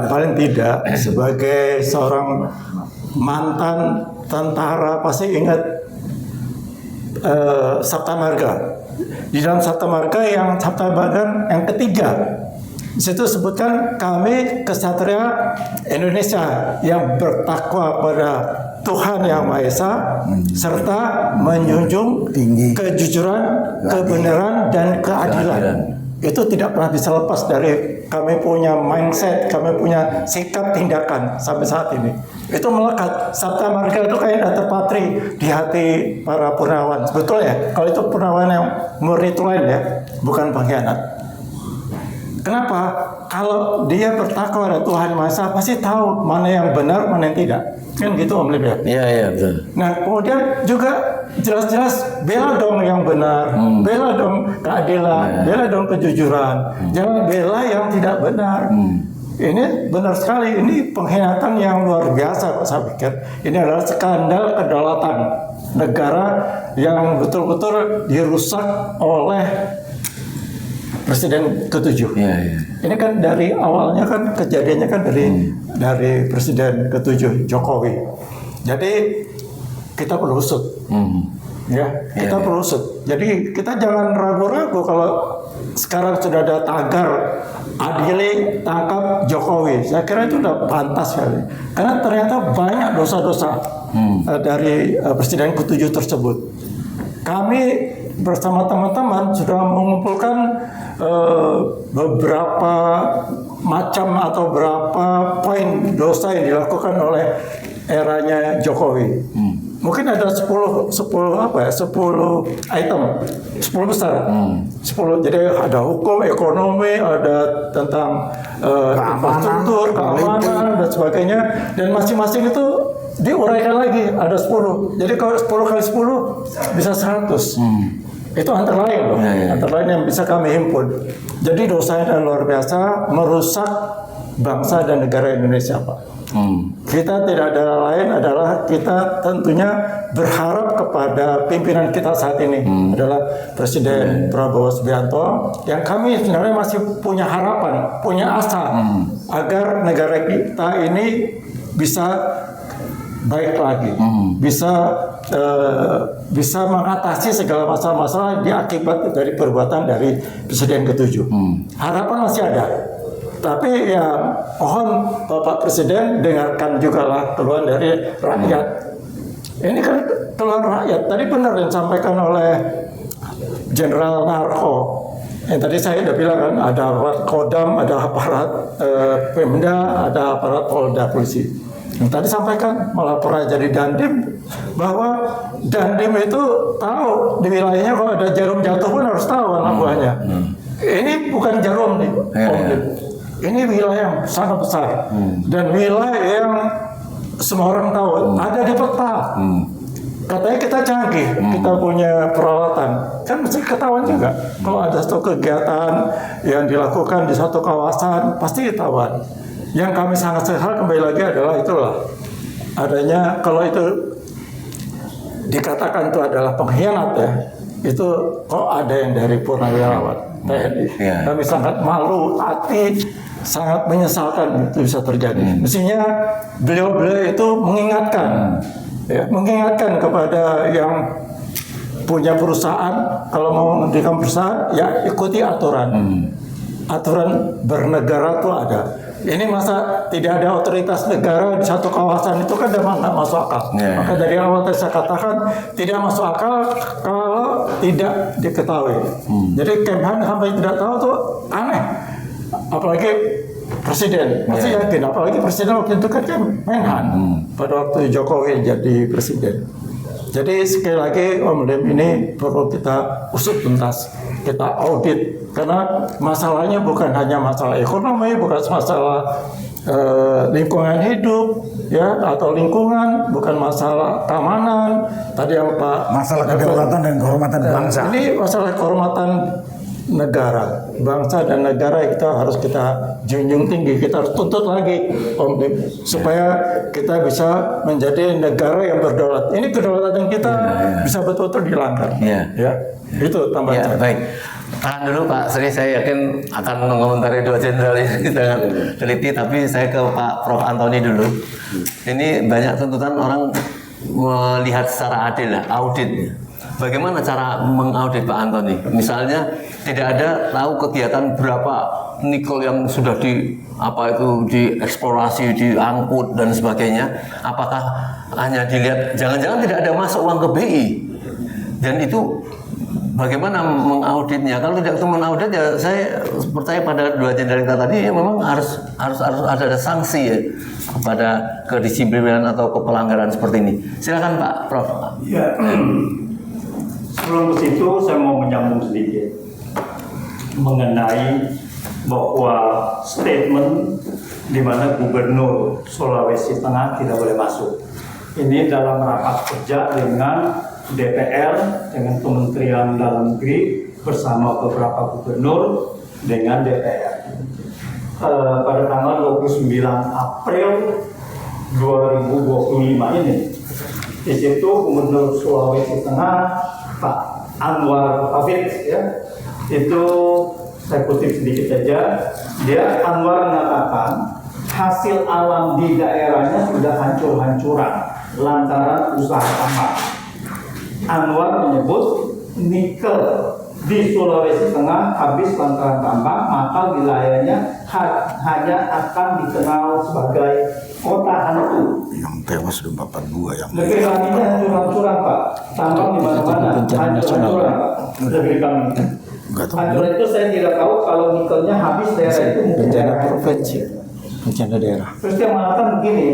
Paling tidak sebagai seorang mantan tentara pasti ingat Sabta Marga. Di dalam Sabta Marga yang yang ketiga, di situ sebutkan kami kesatria Indonesia yang bertakwa pada Tuhan Yang Maha Esa serta menjunjung tinggi kejujuran, kebenaran dan keadilan. Itu tidak pernah bisa lepas dari kami punya mindset, kami punya sikap tindakan sampai saat ini. Itu melekat. Sabta Marga itu kayak data patri di hati para purnawan. Betul ya? Kalau itu purnawan yang murni tulen ya, bukan pengkhianat. Kenapa? Kalau dia bertakwa pada Tuhan Maha Esa, pasti tahu mana yang benar, mana yang tidak. Kan gitu Om Lip ya? Iya, betul. Nah, kemudian juga jelas-jelas bela dong yang benar, bela dong keadilan, bela dong kejujuran, jangan bela yang tidak benar. Ini benar sekali, ini pengkhianatan yang luar biasa saya pikir. Ini adalah skandal kedaulatan negara yang betul-betul dirusak oleh Presiden ke-7. Iya. Ini kan dari awalnya kan kejadiannya kan dari Presiden ke-7 Jokowi. Jadi kita perlu usut. Ya, kita perlu usut. Jadi kita jangan ragu-ragu kalau sekarang sudah ada tagar adili tangkap Jokowi. Saya kira itu udah pantas sekali. Karena ternyata banyak dosa-dosa dari Presiden ke-7 tersebut. Kami bersama teman-teman sudah mengumpulkan beberapa macam atau berapa poin dosa yang dilakukan oleh eranya Jokowi. Mungkin ada 10 item, 10 besar. 10. Jadi ada hukum, ekonomi, ada tentang infrastruktur, keamanan dan sebagainya, dan masing-masing itu diuraikan lagi ada 10. Jadi kalau 10 kali 10 bisa 100. Itu antara lain loh, antara lain yang bisa kami himpun. Jadi dosanya luar biasa, merusak bangsa dan negara Indonesia, Pak. Kita tidak ada lain adalah kita tentunya berharap kepada pimpinan kita saat ini adalah Presiden Prabowo Subianto, yang kami sebenarnya masih punya harapan, punya asa agar negara kita ini bisa baik lagi, bisa mengatasi segala masalah-masalah akibat dari perbuatan dari Presiden ke-7. Harapan masih ada, tapi ya mohon Bapak Presiden dengarkan juga lah keluhan dari rakyat. Ini kan keluhan rakyat. Tadi benar yang disampaikan oleh Jenderal Narko. Yang tadi saya udah bilang kan, ada aparat Kodam, ada aparat Pemda, ada aparat Polda Polisi. Yang tadi sampaikan malah pernah jadi Dandim, bahwa Dandim itu tahu di wilayahnya kalau ada jarum jatuh pun harus tahu anak buahnya. Ini bukan jarum nih, ini wilayah yang sangat besar dan wilayah yang semua orang tahu, ada di peta. Katanya kita canggih, kita punya peralatan, kan mesti ketahuan juga. Kalau ada satu kegiatan yang dilakukan di satu kawasan, pasti ketahuan. Yang kami sangat sehat kembali lagi adalah itulah adanya, kalau itu dikatakan itu adalah pengkhianat ya, itu kok ada yang dari Purnawirawan TNI. Kami sangat malu hati, sangat menyesalkan itu bisa terjadi. Mestinya beliau-beliau itu mengingatkan, ya, mengingatkan kepada yang punya perusahaan, kalau mau mendirikan perusahaan ya ikuti aturan. Aturan bernegara itu ada. Ini masa tidak ada otoritas negara di satu kawasan, itu kan memang nggak masuk akal. Maka dari awal saya katakan tidak masuk akal kalau tidak diketahui. Jadi Kemhan sampai tidak tahu tuh aneh. Apalagi Presiden, pasti yakin. Apalagi Presiden waktu itu kan Menhan pada waktu Jokowi jadi Presiden. Jadi sekali lagi Om Lip ini perlu kita usut tuntas, kita audit, karena masalahnya bukan hanya masalah ekonomi, bukan masalah lingkungan hidup, ya, atau lingkungan, bukan masalah keamanan. Tadi yang Pak masalah kedaulatan dan kehormatan bangsa. Ini masalah kehormatan negara, bangsa dan negara kita harus kita junjung tinggi, kita harus tuntut lagi Om Dim, supaya kita bisa menjadi negara yang berdaulat. Ini kedaulatan kita bisa betul-betul dilanggar. Ya, itu tambahan saya. Baik. Tahan dulu Pak Sri, saya yakin akan mengomentari dua jenderal ini dengan teliti, tapi saya ke Pak Prof Antoni dulu. Ini banyak tuntutan orang melihat secara adil lah, audit. Bagaimana cara mengaudit Pak Antoni? Misalnya tidak ada tahu kegiatan berapa nikel yang sudah dieksplorasi, diangkut dan sebagainya. Apakah hanya dilihat, jangan-jangan tidak ada masuk uang ke BI? Dan itu bagaimana mengauditnya? Kalau tidak mengaudit ya saya percaya pada dua jenderal kita tadi ya memang harus ada sanksi ya pada kedisiplinan atau kepelanggaran seperti ini. Silakan Pak Prof. Ya. Sebelum ke situ saya mau menyambung sedikit mengenai bahwa statement di mana Gubernur Sulawesi Tengah tidak boleh masuk. Ini dalam rapat kerja dengan DPR, dengan Kementerian Dalam Negeri bersama beberapa gubernur dengan DPR. Pada tanggal 29 April 2025 ini, di situ Gubernur Sulawesi Tengah Pak Anwar Hafidz ya, itu saya kutip sedikit saja, Anwar mengatakan hasil alam di daerahnya sudah hancur-hancuran lantaran usaha tambang. Anwar menyebut nikel di Sulawesi Tengah habis lantaran tambang, maka wilayahnya hanya akan dikenal sebagai kota hantu. Yang tewas sudah 42 yang Negeri kami ini hancur-hancuran Pak, tambang di mana-mana hancur-hancuran Pak. Negeri kami. Hancuran itu saya tidak tahu, kalau nikelnya habis daerah itu mungkin Bencana daerah provinsi, bencana daerah. Terus dia mengatakan begini,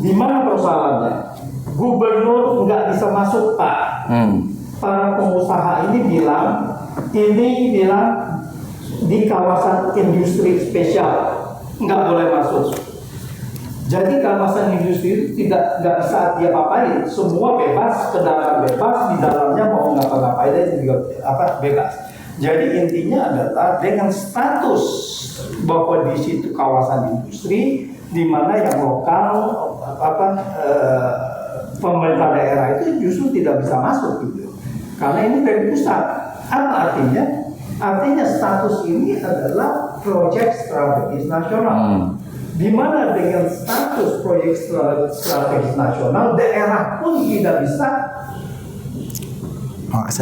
di mana persoalannya? Gubernur nggak bisa masuk Pak. Para pengusaha ini bilang di kawasan industri spesial nggak boleh masuk. Jadi kawasan industri itu nggak bisa dia apain, semua bebas, kendaraan bebas, di dalamnya mau ngapa-ngapain aja juga bebas. Jadi intinya adalah dengan status bahwa di situ kawasan industri, di mana yang lokal pemerintah daerah itu justru tidak bisa masuk gitu. Karena ini dari pusat. Apa artinya? Artinya status ini adalah proyek strategis nasional. Di mana dengan status proyek strategis nasional, daerah pun tidak bisa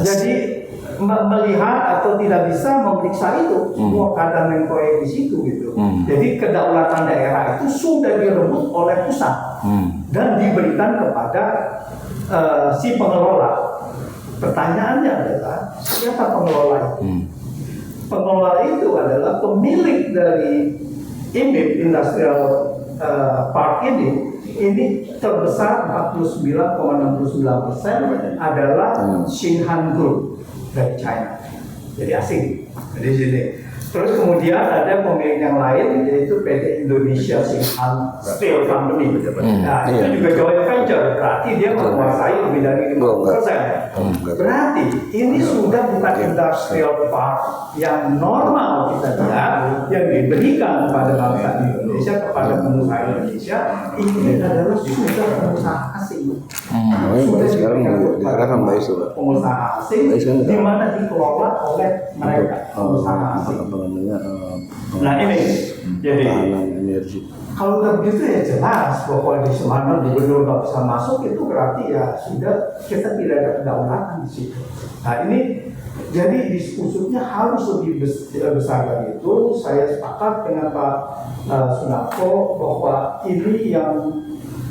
jadi melihat atau tidak bisa memeriksa itu. Semua keadaan yang proyek di situ gitu. Jadi kedaulatan daerah itu sudah direbut oleh pusat dan diberikan kepada si pengelola. Pertanyaannya adalah siapa pengelola itu? Pengelola itu adalah pemilik dari IMIP Industrial Park ini terbesar 49,69% adalah Xinhan Group dari China, jadi asing di sini. Terus kemudian ada pemilik yang lain yaitu PT Indonesia Xinhan Steel Company. Nah, itu juga joint venture, berarti dia menguasai lebih dari 50%. Berarti ini sudah bukan industrial park yang normal kita lihat yang diberikan kepada bangsa Indonesia, kepada pengusaha Indonesia. Ini adalah sudah pengusaha asing. Pengusaha asing di mana dikelola oleh mereka pengusaha asing. Nah ini jadi kalau udah begitu ya jelas bahwa di Semarang gubernur nggak bisa masuk, itu berarti ya sudah kita tidak ada kedaulatan di situ. Nah ini jadi diskusinya harus lebih besar dari itu. Saya sepakat dengan Pak Sunarko bahwa ini yang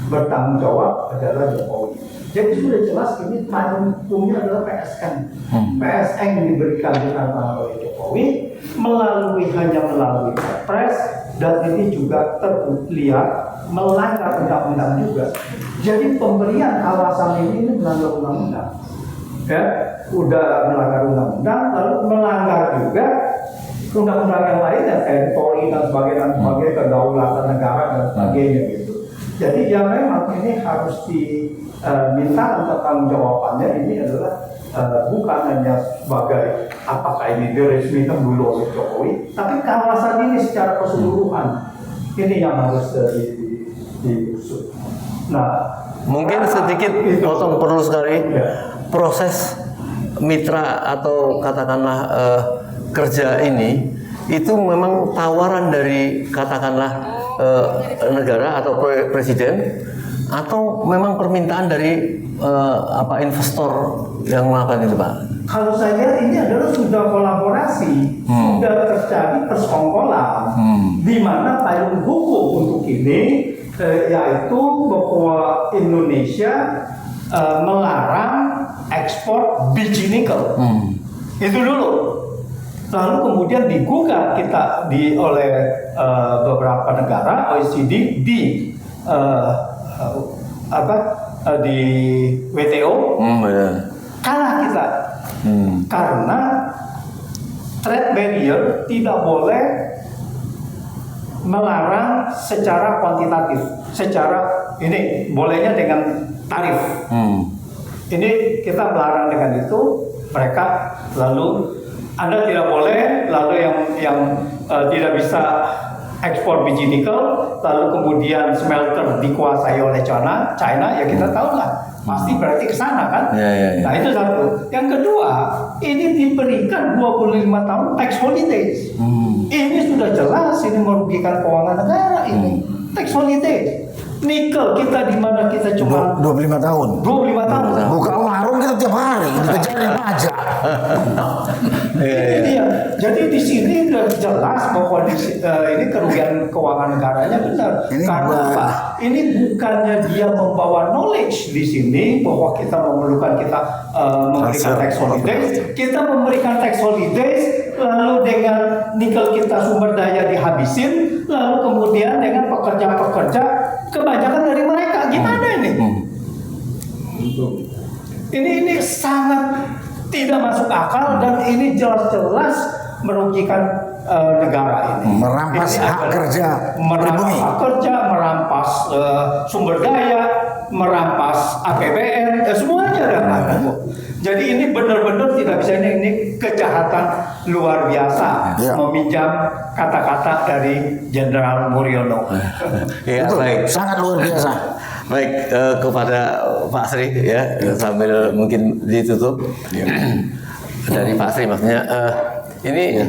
bertanggung jawab adalah Jokowi. Jadi sudah jelas ini payung hukumnya adalah PSN. PSN yang diberikan dengan oleh Jokowi hanya melalui Perpres, dan ini juga terlihat melanggar undang-undang juga. Jadi pemberian kawasan ini melanggar undang-undang. Ya, udah melanggar undang-undang, lalu melanggar juga undang-undang yang lain ya kayak Polri dan sebagainya, kedaulatan negara dan sebagainya gitu. Jadi yang memang ini harus diminta untuk tanggung jawabannya ini adalah bukan hanya sebagai apakah ini diresmikan dulu oleh Jokowi, tapi kawasan ini secara keseluruhan ini yang harus diusut. Nah, Mungkin sedikit potong perlu sekali proses mitra atau katakanlah kerja ini itu memang tawaran dari katakanlah negara atau presiden atau memang permintaan dari investor yang melakukan itu, Pak? Kalau saya lihat ini adalah sudah kolaborasi, sudah terjadi persekongkolan, di mana payung hukum untuk ini yaitu bahwa Indonesia melarang ekspor biji nikel. Itu dulu. Lalu kemudian digugat oleh beberapa negara OECD di WTO. Kalah kita. Karena trade barrier tidak boleh melarang secara kuantitatif, ini bolehnya dengan tarif. Ini kita melarang dengan itu, mereka lalu Anda tidak boleh, lalu yang tidak bisa ekspor biji nikel, lalu kemudian smelter dikuasai oleh China, ya kita tahu lah, pasti berarti ke sana kan? Ya. Nah itu satu. Yang kedua, ini diberikan 25 tahun tax holidays. Ini sudah jelas, ini merugikan keuangan negara ini. Tax holidays. Nikel kita di mana kita cuma 25 tahun. 25 tahun. Buka warung kita tiap hari, dikejarin pajak. Ini dia. Jadi di sini sudah jelas bahwa ini kerugian keuangan negaranya benar. Karena apa? Ini bukannya dia membawa knowledge di sini bahwa kita memerlukan memberikan tax holidays. Kita memberikan tax holidays lalu dengan nikel kita sumber daya dihabisin, lalu kemudian dengan pekerja-pekerja kebanyakan dari mereka gimana ini? Ini sangat tidak masuk akal dan ini jelas-jelas merugikan negara ini. Merampas ini hak kerja merampas hak kerja, merampas sumber daya, merampas APBN, semuanya ada. Jadi ini benar-benar tidak bisa, ini kejahatan luar biasa. Meminjam kata-kata dari Jenderal Mulyono. Ya, baik. Sangat luar biasa. Baik, kepada Pak Sri ya, sambil mungkin ditutup dari Pak Sri maksudnya ini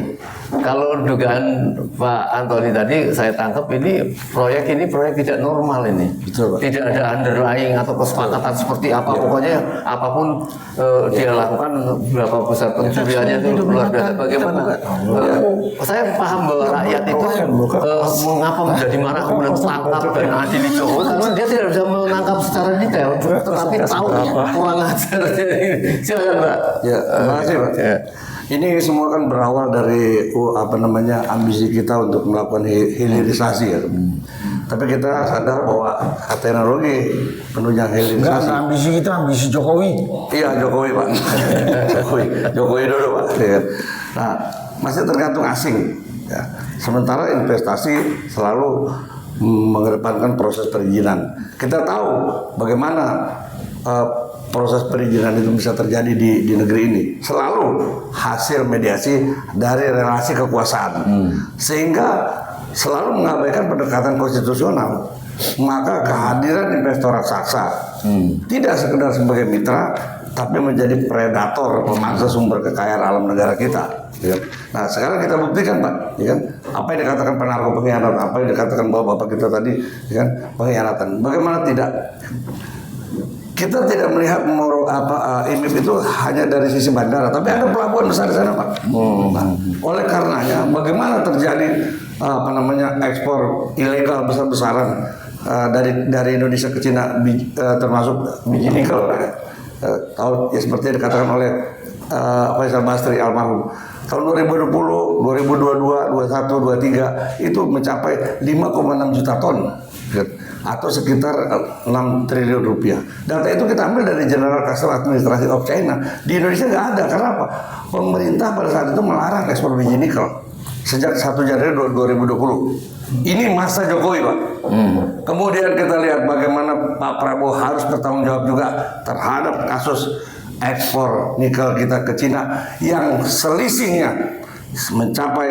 kalau dugaan Pak Antoni tadi saya tangkap ini proyek tidak normal ini. Betul, Pak. Tidak ada underlying atau kesepakatan seperti apa, pokoknya apapun dia lakukan, berapa besar pencuriannya itu luar biasa. Bagaimana? Saya paham bahwa rakyat itu mengapa menjadi marah kemudian tangkap dan adili Jokowi karena dia tidak bisa menangkap secara detail, tetapi tahu kurang ajar. Silakan, Pak. Ya, terima kasih, Pak. Ya. Ini semua kan berawal dari ambisi kita untuk melakukan hilirisasi ya. Tapi kita sadar bahwa teknologi penunjang hilirisasi. Enggak, ambisi kita ambisi Jokowi. Iya, Jokowi, Pak. Jokowi dulu, Pak. Ya. Nah, masih tergantung asing. Ya. Sementara investasi selalu mengedepankan proses perizinan. Kita tahu bagaimana proses perizinan itu bisa terjadi di negeri ini selalu hasil mediasi dari relasi kekuasaan, sehingga selalu mengabaikan pendekatan konstitusional. Maka kehadiran investor raksasa tidak sekedar sebagai mitra, tapi menjadi predator pemangsa sumber kekayaan alam negara kita. Ya. Nah sekarang kita buktikan, Pak, ya kan? Apa yang dikatakan penarko pengkhianat, apa yang dikatakan bapak kita tadi, ya kan? Pengkhianatan. Bagaimana tidak? Kita tidak melihat IMIP itu hanya dari sisi bandara, tapi ada pelabuhan besar di sana, Pak. Nah, oleh karenanya, bagaimana terjadi ekspor ilegal besar-besaran dari Indonesia ke Cina, termasuk biji nikel, ya seperti yang dikatakan oleh Faisal Basri almarhum. Tahun 2020, 2022, 21, 23 itu mencapai 5,6 juta ton. Atau sekitar 6 triliun rupiah. Data itu kita ambil dari General Council Administration of China. Di Indonesia nggak ada. Karena apa? Pemerintah pada saat itu melarang ekspor biji nikel sejak 1 Januari 2020. Ini masa Jokowi, Pak. Kemudian kita lihat bagaimana Pak Prabowo harus bertanggung jawab juga terhadap kasus ekspor nikel kita ke Cina yang selisihnya mencapai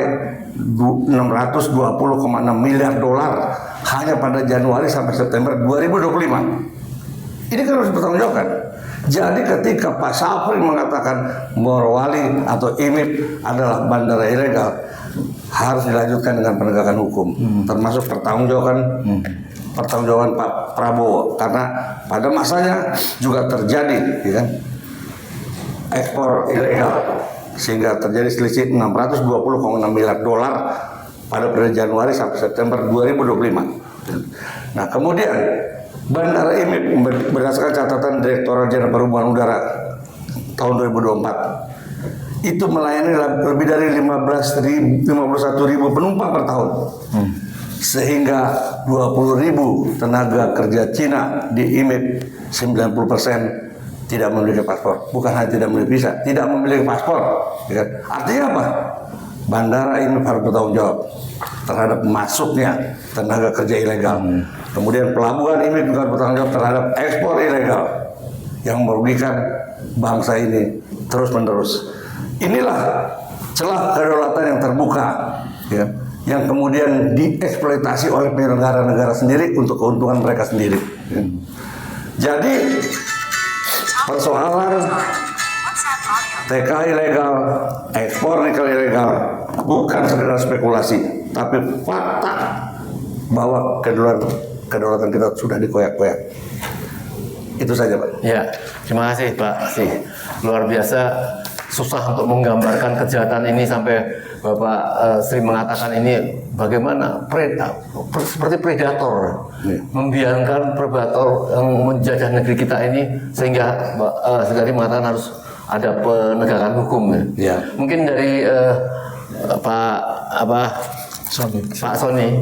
620,6 miliar dolar hanya pada Januari sampai September 2025. Ini kan harus dipertanggungjawabkan. Jadi ketika Pak Syafri mengatakan Morowali atau IMIP adalah bandara ilegal, harus dilanjutkan dengan penegakan hukum, termasuk pertanggungjawaban Pak Prabowo, karena pada masanya juga terjadi, ya kan, ekspor ilegal sehingga terjadi selisih 620,6 miliar dolar pada periode Januari sampai September 2025. Nah, kemudian Bandara IMIP berdasarkan catatan Direktorat Jenderal Perhubungan Udara tahun 2024 itu melayani lebih dari 51.000 penumpang per tahun, sehingga 20.000 tenaga kerja Cina di IMIP 90% tidak memiliki paspor. Bukan hanya tidak memiliki visa, tidak memiliki paspor. Ya kan? Artinya apa? Bandara IMIP harus bertanggung jawab terhadap masuknya tenaga kerja ilegal. Kemudian pelabuhan IMIP juga harus bertanggung jawab terhadap ekspor ilegal yang merugikan bangsa ini terus-menerus. Inilah celah kedaulatan yang terbuka, ya, yang kemudian dieksploitasi oleh penyelenggara negara sendiri untuk keuntungan mereka sendiri. Ya. Jadi persoalan TK ilegal, ekspor nikel ilegal bukan sekedar spekulasi, tapi fakta bahwa kedaulatan kita sudah dikoyak-koyak. Itu saja, Pak. Ya, terima kasih Pak. Luar biasa susah untuk menggambarkan kejahatan ini sampai Bapak Sri mengatakan ini bagaimana seperti predator, membiarkan predator yang menjajah negeri kita ini, sehingga sekali mengatakan harus ada penegakan hukum. Ya. Mungkin dari Pak Sony,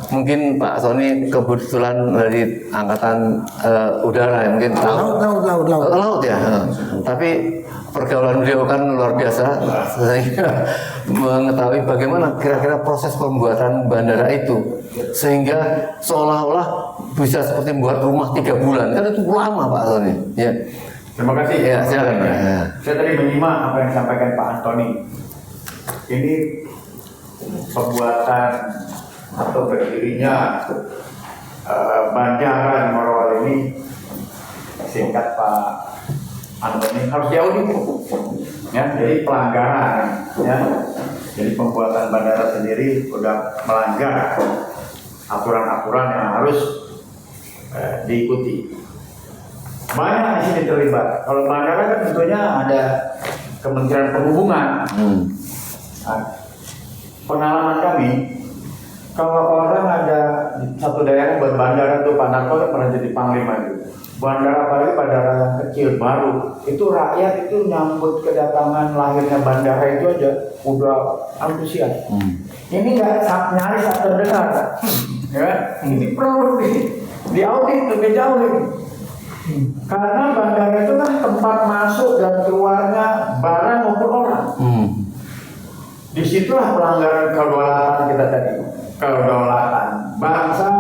mungkin Pak Sony kebetulan dari angkatan udara, mungkin laut ya. Tapi pergaulan beliau kan luar biasa, sehingga mengetahui bagaimana kira-kira proses pembuatan bandara itu, sehingga seolah-olah bisa seperti membuat rumah 3 bulan. Kan itu lama, Pak Sony. Ya. Terima kasih. Ya, silakan. Ya. Saya tadi menyimak apa yang disampaikan Pak Antoni. Ini pembuatan atau berdirinya bandara Morowali ini, singkat Pak Antoni, harus diaudit, ya. Jadi pelanggaran, ya. Jadi pembuatan bandara sendiri sudah melanggar aturan-aturan yang harus diikuti. Banyak di sini terlibat. Kalau bandara kan tentunya ada Kementerian Perhubungan. Nah, pengalaman kami, kalau orang ada di satu daerah buat bandara tuh, Pak Narto kan pernah jadi panglima itu. Bandara, apalagi bandara yang kecil baru, itu rakyat itu nyambut kedatangan lahirnya bandara itu aja udah antusias. Ini nggak nyaris terdengar, ya. Ini perlu diaudit lebih jauh ini. Karena bandara itu kan tempat masuk dan keluarnya barang maupun orang. Disitulah pelanggaran kedaulatan kita tadi, kedaulatan bangsa,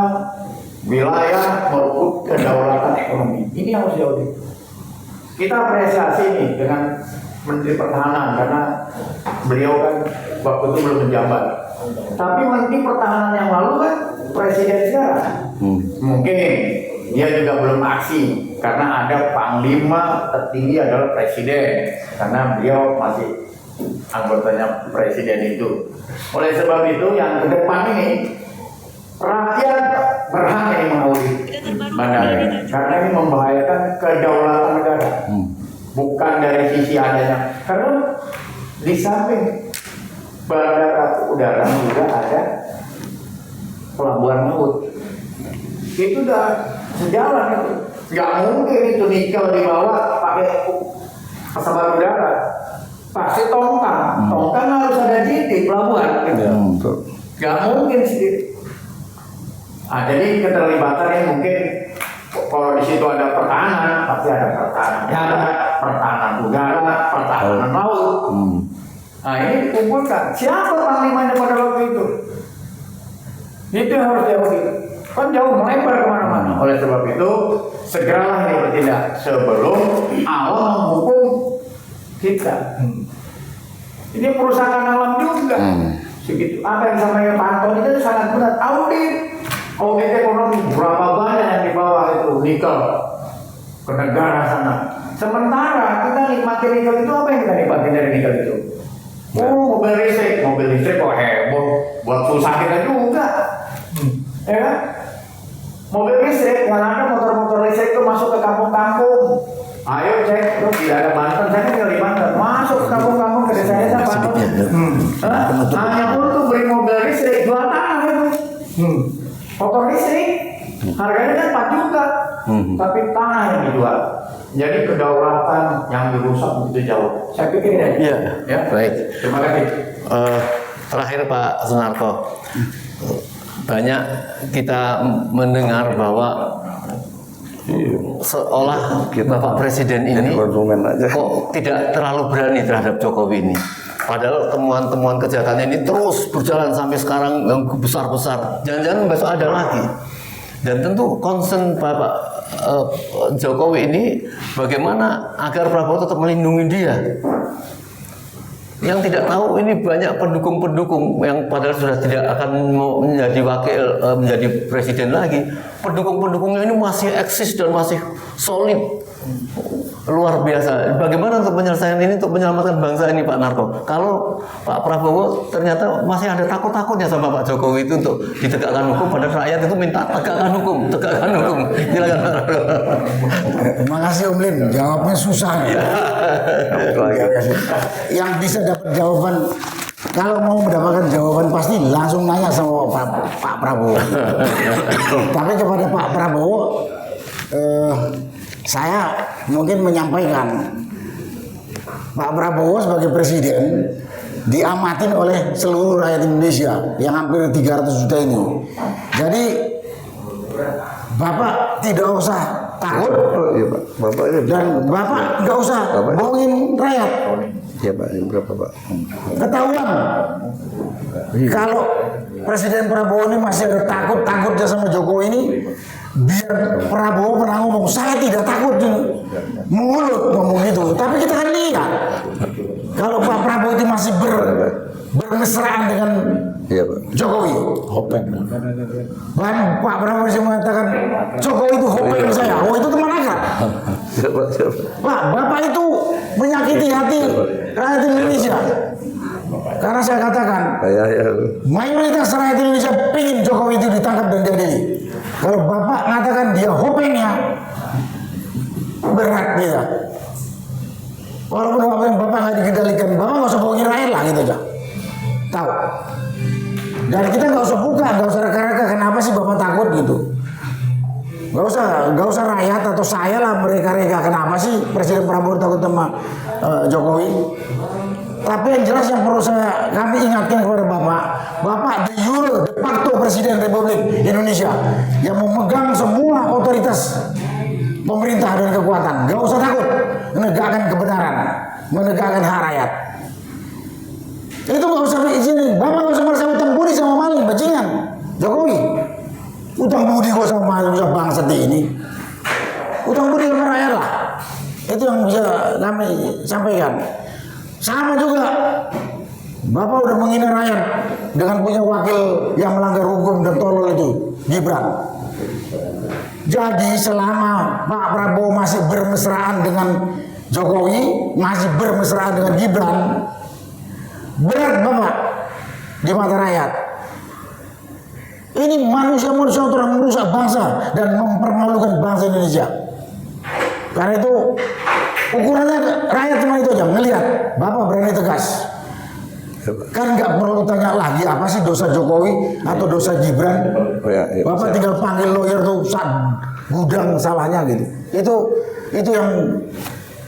wilayah maupun kedaulatan ekonomi. Ini harus diaudit. Kita apresiasi nih dengan Menteri Pertahanan karena beliau kan waktu itu belum menjabat. Tapi Menteri Pertahanan yang lalu kan presiden sekarang. Mungkin dia juga belum aksi karena ada panglima tertinggi adalah presiden, karena beliau masih anggotanya presiden itu. Oleh sebab itu yang ke depan ini rakyat berhak ini mengaudit bandara ini, karena ini membahayakan kedaulatan negara. Bukan dari sisi adanya, karena di samping bandara udara juga ada pelabuhan laut. Itu udah sejalan itu. Nggak mungkin itu nikel dibawa pakai pesawat udara. Pasti tongkang. Tongkang harus ada di pelabuhan. Gitu. Nggak mungkin sendiri. Nah, jadi keterlibatannya mungkin kalau di situ ada pertahanan, pasti ada pertahanan darat, pertahanan udara, pertahanan laut. Nah, ini dikumpulkan. Siapa panglimanya pada waktu itu? Itu harus diaudit. Kan jauh melebar kemana-mana. Oleh sebab itu segeralah ini bertindak sebelum Allah menghukum kita. Ini perusahaan alam juga. Segitu. Apa yang disampaikan Pak Antoni itu sangat benar. Audit ekonomi berapa banyak yang dibawa itu nikel ke negara sana. Sementara kita nikmati nikel itu, apa yang kita nikmati dari nikel itu? Mobil listrik kok heboh, buat susah kita juga. Ya kan? Mobil listrik, mana ada motor-motor listrik itu masuk ke kampung-kampung. Ayo cek, tuh tidak ada Banten, saya tinggal di Banten. Masuk ke kampung-kampung, ke desa-desa Banten. Hanya untuk beli mobil listrik, jual tanah itu. Motor listrik, harganya kan 4 juta, tapi tanah yang dijual. Jadi kedaulatan yang dirusak begitu jauh. Saya pikir ini aja. Iya, Ya. baik. Terima kasih. Terakhir Pak Sunarko, banyak kita mendengar bahwa seolah Bapak Presiden ini konsumen aja. kok tidak terlalu berani terhadap Jokowi ini. Padahal temuan-temuan kejahatannya ini terus berjalan sampai sekarang yang besar-besar. Jangan-jangan besok ada lagi. Dan tentu concern Bapak Jokowi ini bagaimana agar Prabowo tetap melindungi dia. Yang tidak tahu ini banyak pendukung-pendukung yang padahal sudah tidak akan menjadi menjadi presiden lagi. Pendukung-pendukungnya ini masih eksis dan masih solid. Luar biasa. Bagaimana untuk menyelesaikan ini, untuk menyelamatkan bangsa ini, Pak Narko? Kalau Pak Prabowo ternyata masih ada takut-takutnya sama Pak Jokowi itu untuk ditegakkan hukum, padahal rakyat itu minta tegakkan hukum, tegakkan hukum. Silakan Pak Narko. Terima kasih Om Lin, jawabnya susah. Yang bisa dapat jawaban, kalau mau mendapatkan jawaban pasti langsung nanya sama Pak Prabowo. Tapi kepada Pak Prabowo, saya mungkin menyampaikan Pak Prabowo sebagai presiden diamatin oleh seluruh rakyat Indonesia yang hampir 300 juta ini. Jadi Bapak tidak usah takut. Iya Pak, Bapak ini Dan Bapak nggak usah bohongin rakyat. Iya Pak, ini berapa Pak? Ketahuan kalau Presiden Prabowo ini masih ada takutnya sama Jokowi ini, biar Prabowo pernah ngomong, saya tidak takut mulut ngomong gitu. Tapi kita kan lihat kalau Pak Prabowo itu masih bermesraan dengan Jokowi. Dan Pak Prabowo masih mengatakan Jokowi itu hopeng saya. Oh, itu teman akrab. Pak, Bapak itu menyakiti hati rakyat Indonesia. Karena saya katakan mayoritas rakyat Indonesia ingin Jokowi itu ditangkap dan diadili. Kalau Bapak mengatakan dia hopengnya, berat dia. Walaupun Bapak nggak dikendalikan, Bapak nggak usah bohongin rakyat lah gitu aja. Tahu? Dan kita nggak usah buka, nggak usah reka-reka kenapa sih Bapak takut gitu. Nggak usah rakyat atau saya lah mereka-reka kenapa sih Presiden Prabowo takut sama Jokowi. Tapi yang jelas yang perlu kami ingatkan kepada Bapak de facto Presiden Republik Indonesia yang memegang semua otoritas pemerintah dan kekuatan. Gak usah takut menegakkan kebenaran, menegakkan hak rakyat. Itu gak usah izinin. Bapak gak usah merasa utang budi sama maling, bajingan Jokowi. Utang budi kok sama maling, usah bangsat ini. Utang budi sama rakyat lah. Itu yang bisa kami sampaikan. Sama juga Bapak udah menghina rakyat dengan punya wakil yang melanggar hukum dan tolol itu, Gibran. Jadi selama Pak Prabowo masih bermesraan dengan Jokowi, masih bermesraan dengan Gibran, berat Bapak di mata rakyat. Ini manusia-manusia orang merusak bangsa dan mempermalukan bangsa Indonesia. Karena itu ukurannya rakyat cuma itu aja, ngelihat Bapak berani tegas. Kan nggak perlu tanya lagi apa sih dosa Jokowi atau dosa Gibran. Bapak tinggal panggil lawyer tuh gudang salahnya gitu. Itu yang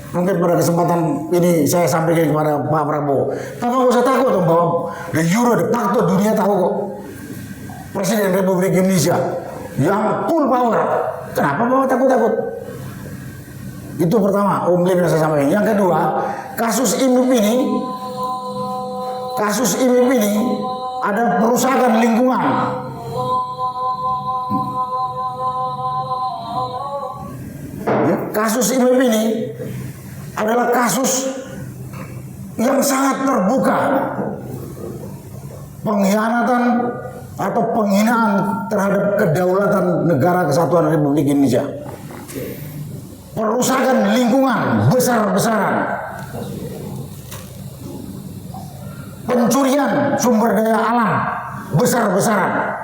mungkin pada kesempatan ini saya sampaikan kepada Pak Prabowo. Bapak nggak usah takut dong bahwa de facto dunia tahu kok Presiden Republik Indonesia yang full power. Kenapa Bapak takut-takut? Itu pertama, Om Lin yang saya sampaikan. Yang kedua, kasus IMIP ini ada perusahaan lingkungan. Kasus IMIP ini adalah kasus yang sangat terbuka, pengkhianatan atau penghinaan terhadap kedaulatan negara kesatuan Republik Indonesia, perusakan lingkungan besar-besaran, pencurian sumber daya alam besar-besaran,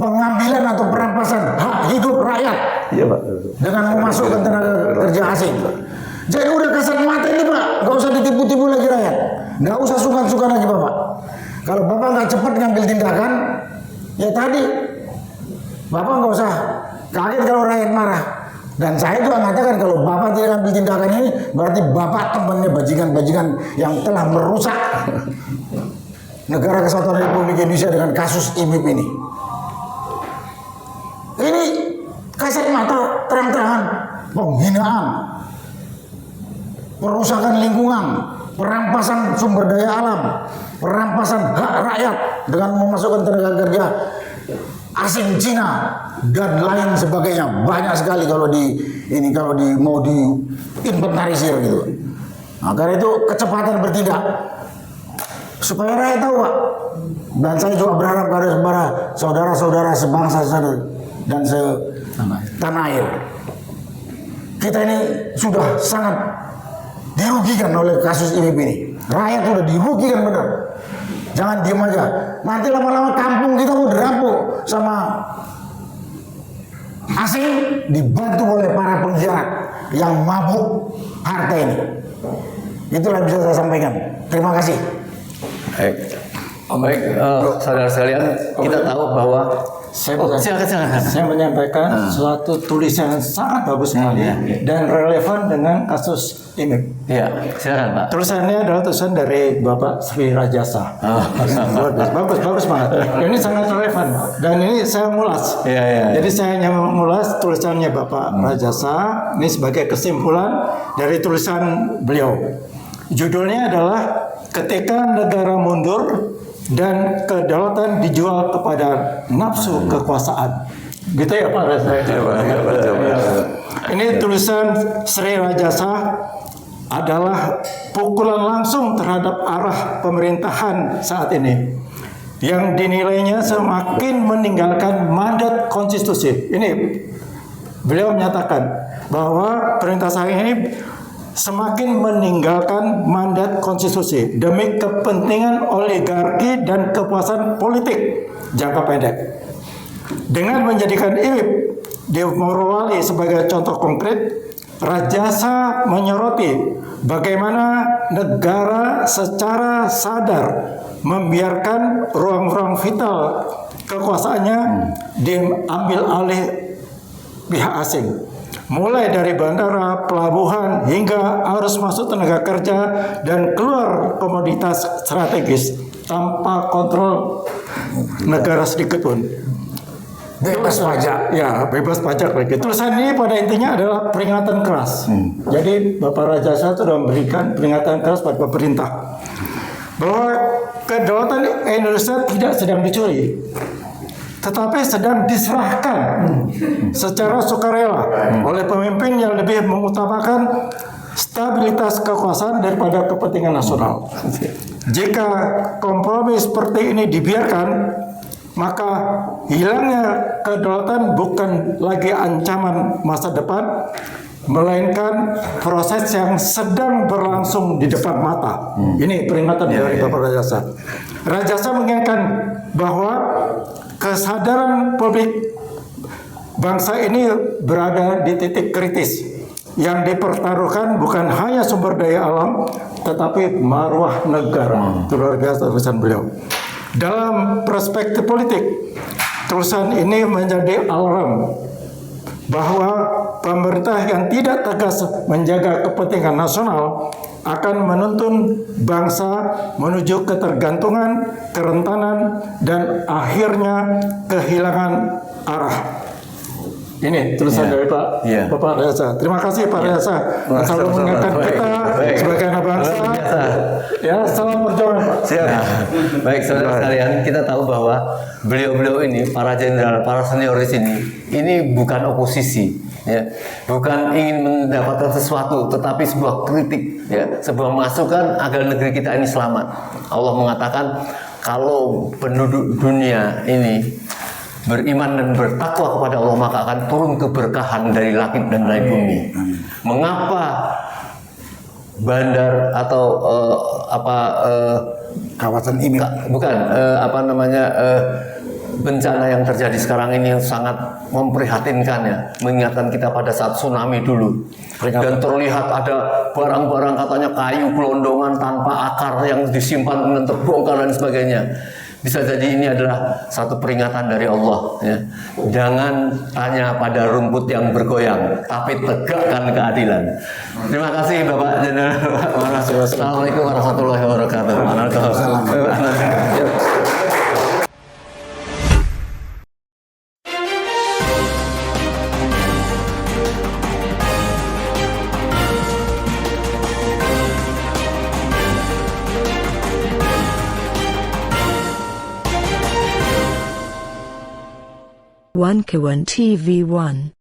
pengambilan atau perampasan hak hidup rakyat dengan memasukkan tenaga kerja asing. Jadi udah kasat mata ini Pak, nggak usah ditipu-tipu lagi rakyat, nggak usah sungkan-sungkan lagi Bapak. Kalau Bapak nggak cepat ngambil tindakan, ya tadi Bapak nggak usah kaget kalau rakyat marah. Dan saya juga mengatakan kalau Bapak tidak ambil tindakan ini, berarti Bapak temannya bajingan-bajingan yang telah merusak negara kesatuan Republik Indonesia dengan kasus IMIP ini. Ini kasat mata terang-terangan penghinaan, perusakan lingkungan, perampasan sumber daya alam, perampasan hak rakyat dengan memasukkan tenaga kerja asing Cina dan lain sebagainya. Banyak sekali kalau mau diinventarisir gitu. Nah, karena itu kecepatan bertindak supaya rakyat tahu Pak. Dan saya juga berharap kepada saudara-saudara sebangsa dan setanah air, kita ini sudah sangat dirugikan oleh kasus IMIP ini. Rakyat sudah dirugikan benar. Jangan diem aja. Nanti lama-lama kampung kita mau dirampok sama asing, dibantu oleh para pengkhianat yang mabuk harta ini. Itulah yang bisa saya sampaikan. Terima kasih. Baik, saudara sekalian, kita tahu bahwa silakan. Saya menyampaikan suatu tulisan yang sangat bagus sekali dan relevan dengan kasus ini. Ya, silakan Pak. Tulisannya adalah tulisan dari Bapak Sri Rajasa. Bagus banget. Ini sangat relevan dan ini saya mulas. Jadi saya hanya mengulas tulisannya Bapak Rajasa ini sebagai kesimpulan dari tulisan beliau. Judulnya adalah Ketika Negara Mundur dan Kedaulatan Dijual kepada Nafsu Kekuasaan. Gitu ya Pak Rasa? Ini tulisan Sri Rajasa adalah pukulan langsung terhadap arah pemerintahan saat ini yang dinilainya semakin meninggalkan mandat konstitusi. Ini beliau menyatakan bahwa perintah saya ini semakin meninggalkan mandat konstitusi demi kepentingan oligarki dan kepuasan politik jangka pendek. Dengan menjadikan IMIP di Morowali sebagai contoh konkret, Rajasa menyoroti bagaimana negara secara sadar membiarkan ruang-ruang vital kekuasaannya diambil alih pihak asing. Mulai dari bandara, pelabuhan, hingga arus masuk tenaga kerja dan keluar komoditas strategis tanpa kontrol negara sedikit pun. Bebas pajak. Ya, bebas pajak lagi. Tulisan ini pada intinya adalah peringatan keras. Jadi Bapak Rajasa sudah memberikan peringatan keras pada pemerintah bahwa kedaulatan Indonesia tidak sedang dicuri, tetapi sedang diserahkan secara sukarela oleh pemimpin yang lebih mengutamakan stabilitas kekuasaan daripada kepentingan nasional. Jika kompromi seperti ini dibiarkan, maka hilangnya kedaulatan bukan lagi ancaman masa depan, melainkan proses yang sedang berlangsung di depan mata. Ini peringatan dari Bapak Rajasa. Rajasa mengingatkan bahwa kesadaran publik bangsa ini berada di titik kritis. Yang dipertaruhkan bukan hanya sumber daya alam, tetapi marwah negara. Itu luar biasa tulisan beliau. Dalam perspektif politik, tulisan ini menjadi alarm bahwa pemerintah yang tidak tegas menjaga kepentingan nasional akan menuntun bangsa menuju ketergantungan, kerentanan, dan akhirnya kehilangan arah. Ini tulisan Ya. dari Pak Ya. Bapak Reza. Terima kasih Pak Reza yang selalu mengingatkan Baik, kita baik. sebagai anak bangsa. Luar biasa. Ya, salam perjuangan Pak. Nah, baik saudara sekalian, kita tahu bahwa beliau-beliau ini, para jenderal, para senior di sini, ini bukan oposisi, ya, bukan ingin mendapatkan sesuatu, tetapi sebuah kritik, ya, sebuah masukan agar negeri kita ini selamat. Allah mengatakan kalau penduduk dunia ini beriman dan bertakwa kepada Allah, maka akan turun keberkahan dari langit dan dari bumi. Mengapa bandar atau Kawasan ini bencana yang terjadi sekarang ini sangat memprihatinkan, ya, mengingatkan kita pada saat tsunami dulu. Dan terlihat ada barang-barang katanya kayu gelondongan tanpa akar yang disimpan dan terbongkar dan sebagainya. Bisa jadi ini adalah satu peringatan dari Allah, ya. Jangan hanya pada rumput yang bergoyang, tapi tegakkan keadilan. Terima kasih Bapak Jenderal. Assalamualaikum warahmatullahi wabarakatuh. One Kawan TV 1.